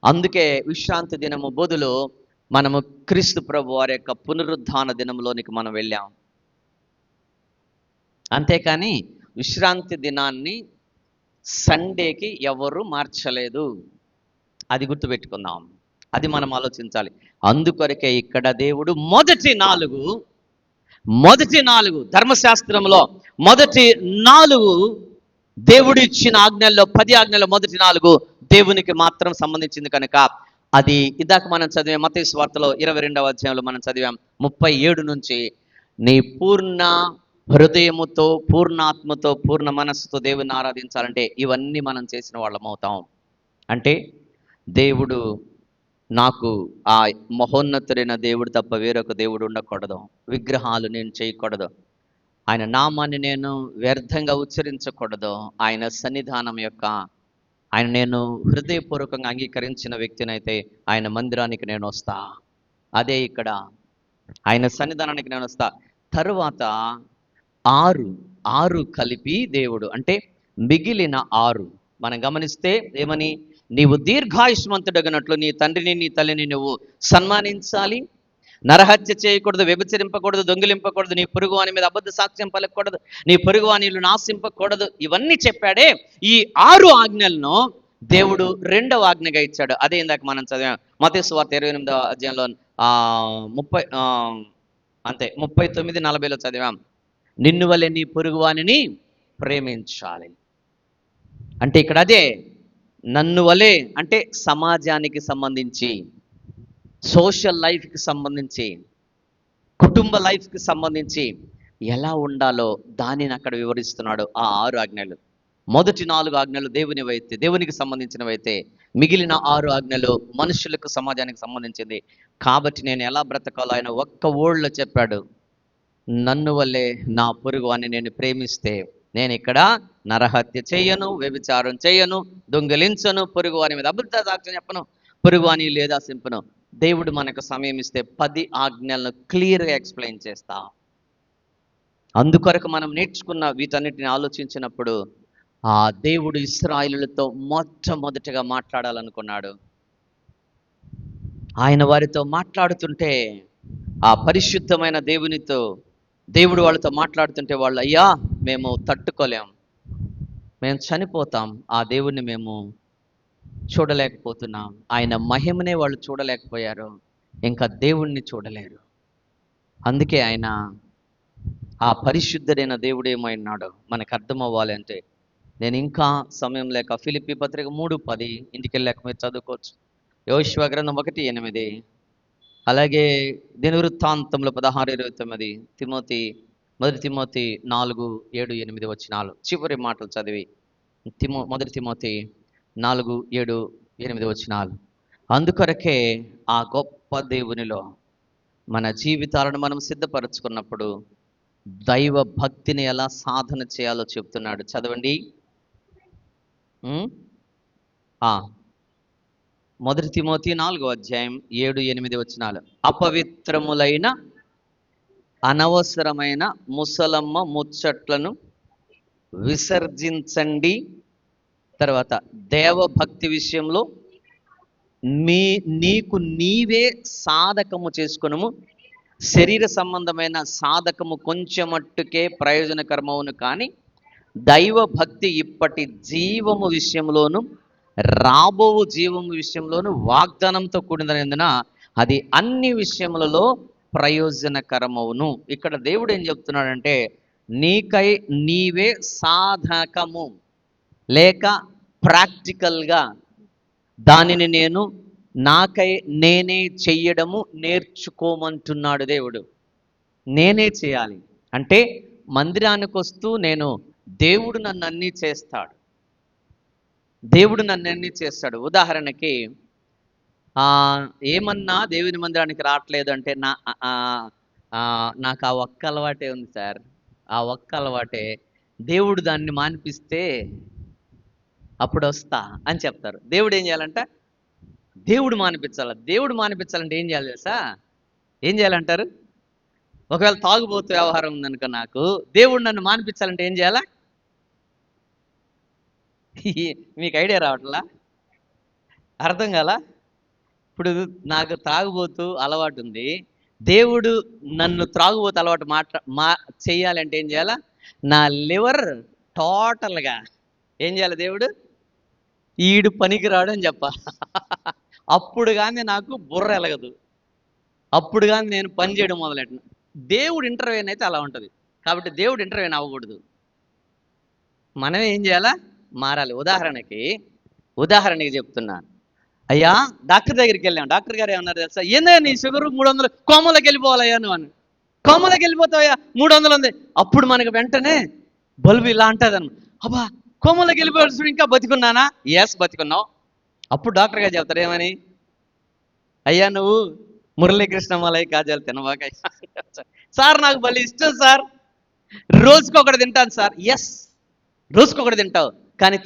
అందుకే విశ్రాంతి దినము బదులు మనము క్రీస్తు ప్రభు వారి యొక్క పునరుద్ధాన దినంలోనికి మనం వెళ్ళాం. అంతేకాని విశ్రాంతి దినాన్ని సండేకి ఎవరు మార్చలేదు. అది గుర్తుపెట్టుకుందాం, అది మనం ఆలోచించాలి. అందుకొరకే ఇక్కడ దేవుడు మొదటి నాలుగు ధర్మశాస్త్రంలో మొదటి 4 దేవుడు ఇచ్చిన ఆజ్ఞల్లో 10 ఆజ్ఞల్లో మొదటి 4 దేవునికి మాత్రం సంబంధించింది కనుక అది ఇందాక మనం చదివాం మత్తయి సువార్తలో 22వ అధ్యాయంలో మనం చదివాం 37 నుంచి నీ పూర్ణ హృదయముతో, పూర్ణాత్మతో, పూర్ణ మనస్సుతో దేవుని ఆరాధించాలంటే ఇవన్నీ మనం చేసిన వాళ్ళం అవుతాం. అంటే దేవుడు నాకు ఆ మహోన్నతుడైన దేవుడు తప్ప వేరొక దేవుడు ఉండకూడదు, విగ్రహాలు నేను చేయకూడదు, ఆయన నామాన్ని నేను వ్యర్థంగా ఉచ్చరించకూడదు, ఆయన సన్నిధానం యొక్క ఆయన నేను హృదయపూర్వకంగా అంగీకరించిన వ్యక్తినైతే ఆయన మందిరానికి నేను వస్తా. అదే ఇక్కడ ఆయన సన్నిధానానికి నేను వస్తా. తరువాత 6 కలిపి దేవుడు అంటే మిగిలిన 6 మనం గమనిస్తే ఏమని, నీవు దీర్ఘాయుష్మంతుడగినట్లు నీ తండ్రిని నీ తల్లిని నువ్వు సన్మానించాలి, నరహత్య చేయకూడదు, వ్యభిచరింపకూడదు, దొంగిలింపకూడదు, నీ పొరుగువాని మీద అబద్ధ సాక్ష్యం పలకూడదు, నీ పొరుగువానిలు నాశింపకూడదు. ఇవన్నీ చెప్పాడే. ఈ 6 ఆజ్ఞలను దేవుడు 2వ ఆజ్ఞగా ఇచ్చాడు. అదే ఇందాక మనం చదివాం మత్తయి సువార్త 28వ అధ్యాయంలో 39-40లో చదివాం. నిన్ను వలె నీ పొరుగువానిని ప్రేమించాలి. అంటే ఇక్కడ అదే, నన్ను వలె అంటే సమాజానికి సంబంధించి, సోషల్ లైఫ్కి సంబంధించి, కుటుంబ లైఫ్కి సంబంధించి ఎలా ఉండాలో దానిని అక్కడ వివరిస్తున్నాడు ఆ 6 ఆజ్ఞలు. మొదటి 4 ఆజ్ఞలు దేవునికి సంబంధించినవైతే మిగిలిన 6 ఆజ్ఞలు మనుషులకు, సమాజానికి సంబంధించింది. కాబట్టి నేను ఎలా బ్రతకాలో ఆయన ఒక్క వర్డ్లో చెప్పాడు. నన్ను వల్లే నా పొరుగు అని నేను ప్రేమిస్తే నేను ఇక్కడ నరహత్య చేయను, వ్యభిచారం చేయను, దొంగిలించను, పొరుగు వారి మీద అబద్ధ సాక్ష్యం చెప్పను, పొరుగు అని లేదా సింపను. దేవుడు మనకు సమయం ఇస్తే 10 ఆజ్ఞలను క్లియర్గా ఎక్స్ప్లెయిన్ చేస్తా. అందుకొరకు మనం నేర్చుకున్న వీటన్నిటిని ఆలోచించినప్పుడు ఆ దేవుడు ఇశ్రాయేలులతో మొట్టమొదటిగా మాట్లాడాలనుకున్నాడు. ఆయన వారితో మాట్లాడుతుంటే, ఆ పరిశుద్ధమైన దేవుడు వాళ్ళతో మాట్లాడుతుంటే వాళ్ళు, అయ్యా మేము తట్టుకోలేం, మేము చనిపోతాం, ఆ దేవుణ్ణి మేము చూడలేకపోతున్నాం. ఆయన మహిమనే వాళ్ళు చూడలేకపోయారు, ఇంకా దేవుణ్ణి చూడలేరు. అందుకే ఆయన ఆ పరిశుద్ధుడైన దేవుడు ఏమైనాడో మనకు అర్థం అవ్వాలి అంటే, నేను ఇంకా సమయం లేక ఫిలిప్పీ పత్రిక 3:10 ఇంటికి వెళ్ళాక మీరు చదువుకోవచ్చు. యోషువ గ్రంథం 1:8, అలాగే దినవృత్తాంతంలో 16:29, మొదటి తిమోతి 4:7-8 వచనాలు చివరి మాటలు చదివి మొదటి తిమోతి 4:7-8 వచనాలు. అందుకొరకే ఆ గొప్ప దేవునిలో మన జీవితాలను మనం సిద్ధపరచుకున్నప్పుడు దైవ భక్తిని ఎలా సాధన చేయాలో చెప్తున్నాడు. చదవండి. మొదటి తిమోతి 4:7-8 వచనాలు. అపవిత్రములైన అనవసరమైన ముసలమ్మ ముచ్చట్లను విసర్జించండి. తర్వాత దేవభక్తి విషయంలో నీకు నీవే సాధకము చేసుకును. శరీర సంబంధమైన సాధకము కొంచెం మట్టుకే ప్రయోజనకరమవును, కానీ దైవ భక్తి ఇప్పటి జీవము విషయంలోను రాబో జీవము విషయంలోను వాగ్దానంతో కూడినందున అది అన్ని విషయములలో ప్రయోజనకరమవును. ఇక్కడ దేవుడు ఏం చెప్తున్నాడంటే, నీకై నీవే సాధకము లేక ప్రాక్టికల్గా దానిని నేను నాకై నేనే చెయ్యడము నేర్చుకోమంటున్నాడు దేవుడు. నేనే చేయాలి అంటే మందిరానికి వస్తూ దేవుడు నన్ను అన్నీ చేస్తాడు. ఉదాహరణకి ఏమన్నా దేవుని మందిరానికి రావట్లేదు అంటే నాకు ఆ ఒక్క అలవాటే ఉంది సార్, ఆ ఒక్క అలవాటే, దేవుడు దాన్ని మాన్పిస్తే అప్పుడు వస్తా అని చెప్తారు. దేవుడు ఏం చేయాలంట? దేవుడు మానిపించాలంటే ఏం చేయాలి తెలుసా? ఏం చేయాలంటారు? ఒకవేళ తాగుబోతు వ్యవహారం ఉందనుకో, నాకు దేవుడు నన్ను మానిపించాలంటే ఏం చేయాలా? మీకు ఐడియా రావట్లా? అర్థం కాలా? ఇప్పుడు నాకు తాగుబోతు అలవాటు ఉంది, దేవుడు నన్ను త్రాగుబోతు అలవాటు చెయ్యాలంటే ఏం చేయాలా? నా లివర్ టోటల్గా ఏం చేయాలి? దేవుడు ఈడు పనికిరాడు అని చెప్ప. అప్పుడు కానీ నాకు బుర్ర ఎలగదు, అప్పుడు కానీ నేను పని చేయడం మొదలెట్టిన. దేవుడు ఇంటర్వ్యూన్ అయితే అలా ఉంటుంది. కాబట్టి దేవుడు ఇంటర్వ్యూన్ అవ్వకూడదు, మనమే ఏం చేయాలా? మారాలి. ఉదాహరణకి చెప్తున్నాను. అయ్యా డాక్టర్ దగ్గరికి వెళ్ళాం, డాక్టర్ గారు ఏమన్నారు తెలుసా? ఏందయ్యా నీ షుగర్ 300, కోమలోకి వెళ్ళిపోవాలయ్యా నువ్వు అని. కోమలోకి వెళ్ళిపోతావయ్యా, 300 ఉంది. అప్పుడు మనకు వెంటనే బల్బు ఇలా అంటుంది అన్న, అబ్బా కోమలోకి వెళ్ళిపోయాడు, ఇంకా బతికున్నానా? ఎస్ బతికున్నావు. అప్పుడు డాక్టర్ గారు చెప్తారు ఏమని? అయ్యా నువ్వు మురళీకృష్ణ మలై కాజాలు తినవాక. సార్ నాకు భలే ఇష్టం సార్, రోజుకొకటి తింటాను సార్. ఎస్ రోజుకొకటి తింటావు, కానీ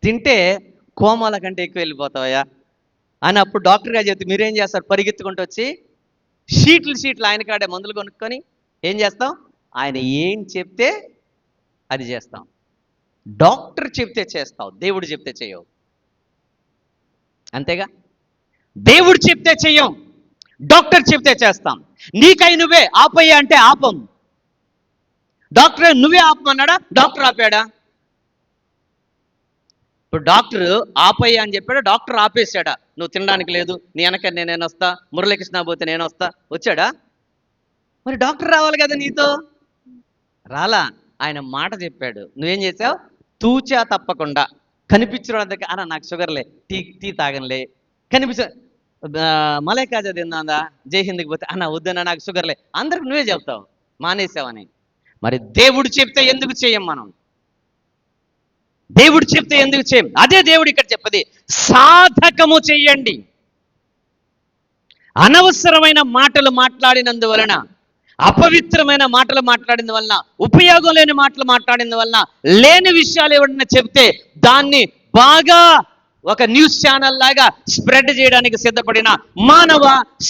తింటే కోమాల కంటే ఎక్కువ వెళ్ళిపోతావయ్యా అని అప్పుడు డాక్టర్ గారు చెప్తే మీరేం చేస్తారు? పరిగెత్తుకుంటూ వచ్చి షీట్లు ఆయన కాడే మందులు కొనుక్కొని ఏం చేస్తాం? ఆయన ఏం చెప్తే అది చేస్తాం. డాక్టర్ చెప్తే చేస్తావు, దేవుడు చెప్తే చేయవు. అంతేగా? దేవుడు చెప్తే చెయ్యం, డాక్టర్ చెప్తే చేస్తాం. నీకై నువ్వే ఆపయ్యా అంటే ఆపం. డాక్టర్ నువ్వే ఆపమన్నాడా? డాక్టర్ ఆపాడా? ఇప్పుడు డాక్టర్ ఆపయ్యా అని చెప్పాడా? డాక్టర్ ఆపేశాడా? నువ్వు తినడానికి లేదు, నీ వెనక నేను వస్తా, మురళీకృష్ణ పోతే నేను వస్తా, వచ్చాడా? మరి డాక్టర్ రావాలి కదా నీతో. రాలా. ఆయన మాట చెప్పాడు, నువ్వేం చేసావు? తూచా తప్పకుండా కనిపించిన వాళ్ళ దగ్గర, అన్న నాకు షుగర్లే, టీ తాగనులే, కనిపించ మలై కాజా తిందా, జై హిందీకి పోతే అన్న వద్దన్నా నాకు షుగర్లే, అందరికి నువ్వే చెప్తావు మానేసావని. మరి దేవుడు చెప్తే ఎందుకు చేయం మనం? దేవుడు చెప్తే ఎందుకు చేయం? అదే దేవుడు ఇక్కడ చెప్పది, సాధకము చెయ్యండి. అనవసరమైన మాటలు మాట్లాడినందువలన, అపవిత్రమైన మాటలు మాట్లాడిన వలన, ఉపయోగం లేని మాటలు మాట్లాడిన వలన, లేని విషయాలు ఎవరైనా చెప్తే దాన్ని బాగా ఒక న్యూస్ ఛానల్ లాగా స్ప్రెడ్ చేయడానికి సిద్ధపడిన మానవ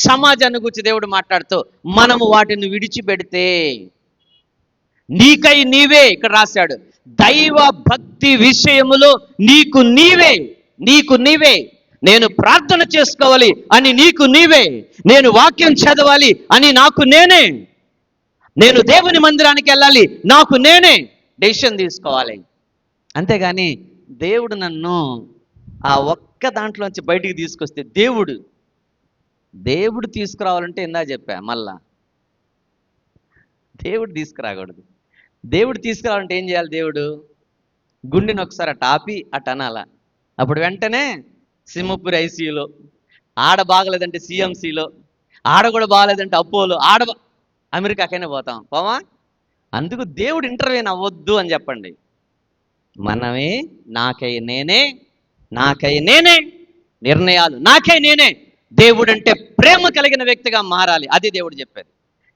సమాజాన్ని గురించి దేవుడు మాట్లాడుతూ, మనము వాటిని విడిచిపెడితే నీకై నీవే, ఇక్కడ రాశాడు, దైవ భక్తి విషయములో నీకు నీవే నేను ప్రార్థన చేసుకోవాలి అని నీకు నీవే, నేను వాక్యం చదవాలి అని నాకు నేనే, నేను దేవుని మందిరానికి వెళ్ళాలి నాకు నేనే డెసిషన్ తీసుకోవాలి. అంతేగాని దేవుడు నన్ను ఆ ఒక్క దాంట్లోంచి బయటికి తీసుకొస్తే, దేవుడు తీసుకురావాలంటే ఇందా చెప్పా, మళ్ళా దేవుడు తీసుకురాకూడదు. దేవుడు తీసుకురావాలంటే ఏం చేయాలి? దేవుడు గుండెని ఒకసారి అటు ఆపి అటు అనాల. అప్పుడు వెంటనే సింహపురి ఐసీయూలో, ఆడ బాగలేదంటే సిఎంసిలో, ఆడ కూడా బాగలేదంటే అపోలో, అమెరికాకైనా పోతాం, పోవా? అందుకు దేవుడు ఇంటర్వ్యూని అవ్వద్దు అని చెప్పండి. మనమే నాకై నేనే నిర్ణయాలు, నాకై నేనే. దేవుడు అంటే ప్రేమ కలిగిన వ్యక్తిగా మారాలి, అది దేవుడు చెప్పేది.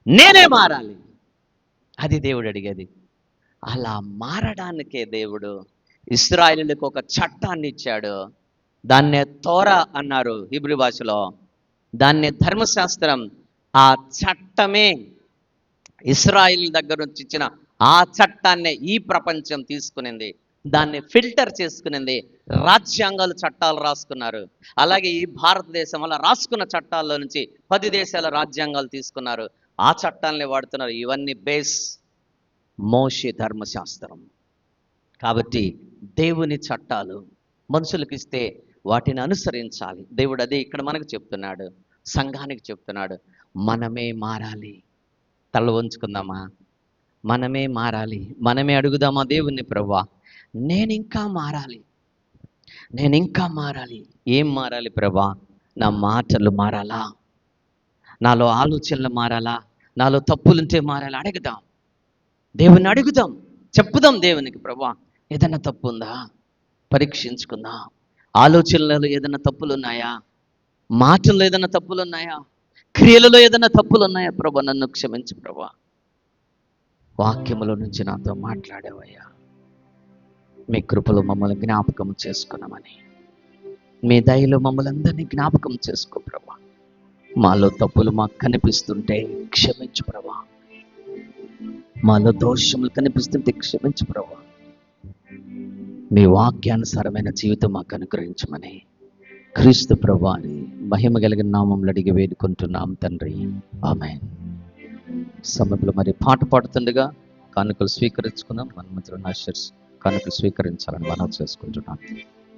నేనే మారాలి, అది దేవుడు అడిగేది. అలా మారడానికే దేవుడు ఇశ్రాయేలులకు ఒక చట్టాన్ని ఇచ్చాడు. దాన్నే తోరా అన్నారు హీబ్రూ భాషలో, దాన్నే ధర్మశాస్త్రం. ఆ చట్టమే ఇశ్రాయేలు దగ్గర నుంచి ఇచ్చిన ఆ చట్టాన్నే ఈ ప్రపంచం తీసుకునింది, దాన్ని ఫిల్టర్ చేసుకునింది. రాజ్యాంగాలు, చట్టాలు రాసుకున్నారు. అలాగే ఈ భారతదేశం అలా రాసుకున్న చట్టాల్లో నుంచి 10 దేశాల రాజ్యాంగాలు తీసుకున్నారు, ఆ చట్టాలని వాడుతున్నారు. ఇవన్నీ బేస్ మోషే ధర్మశాస్త్రం. కాబట్టి దేవుని చట్టాలు మనుషులకు ఇస్తే వాటిని అనుసరించాలి. దేవుడు అదే ఇక్కడ మనకు చెప్తున్నాడు, సంఘానికి చెప్తున్నాడు. మనమే మారాలి. తల వంచుకుందామా? మనమే మారాలి. మనమే అడుగుదామా దేవుణ్ణి, ప్రభువా నేను ఇంకా మారాలి. ఏం మారాలి ప్రభువా? నా మాటలు మారాలా, నాలో ఆలోచనలు మారాలా, నాలో తప్పులుంటే మారాలా? అడుగుదాం, దేవుణ్ణి అడుగుదాం, చెప్పుదాం దేవునికి, ప్రభువా ఏదైనా తప్పు ఉందా పరీక్షించుకుందాం. ఆలోచనలలో ఏదైనా తప్పులు ఉన్నాయా? మాటల్లో ఏదైనా తప్పులు ఉన్నాయా? క్రియలలో ఏదైనా తప్పులు ఉన్నాయా? ప్రభా నన్ను క్షమించు ప్రభా. వాక్యములో నుంచి నాతో మాట్లాడేవయ్యా. మీ కృపలో మమ్మల్ని జ్ఞాపకం చేసుకున్నామని, మీ దయలో మమ్మల్ని అందరినీ జ్ఞాపకం చేసుకో ప్రభా. మాలో తప్పులు మాకు కనిపిస్తుంటే క్షమించు ప్రభా. మాలో దోషములు కనిపిస్తుంటే క్షమించు ప్రభా. మీ వాక్యానుసారమైన జీవితం మాకు అనుగ్రహించమని క్రీస్తు ప్రభువారి మహిమ కలిగిన నామంలో అడిగి వేడుకుంటున్నాం తండ్రి, ఆమేన్. సమయంలో మరి పాట పాడుతుండగా కానుకలు స్వీకరించుకుందాం. మన మధ్యలో కానుకలు స్వీకరించాలని మనం చేసుకుంటున్నాం.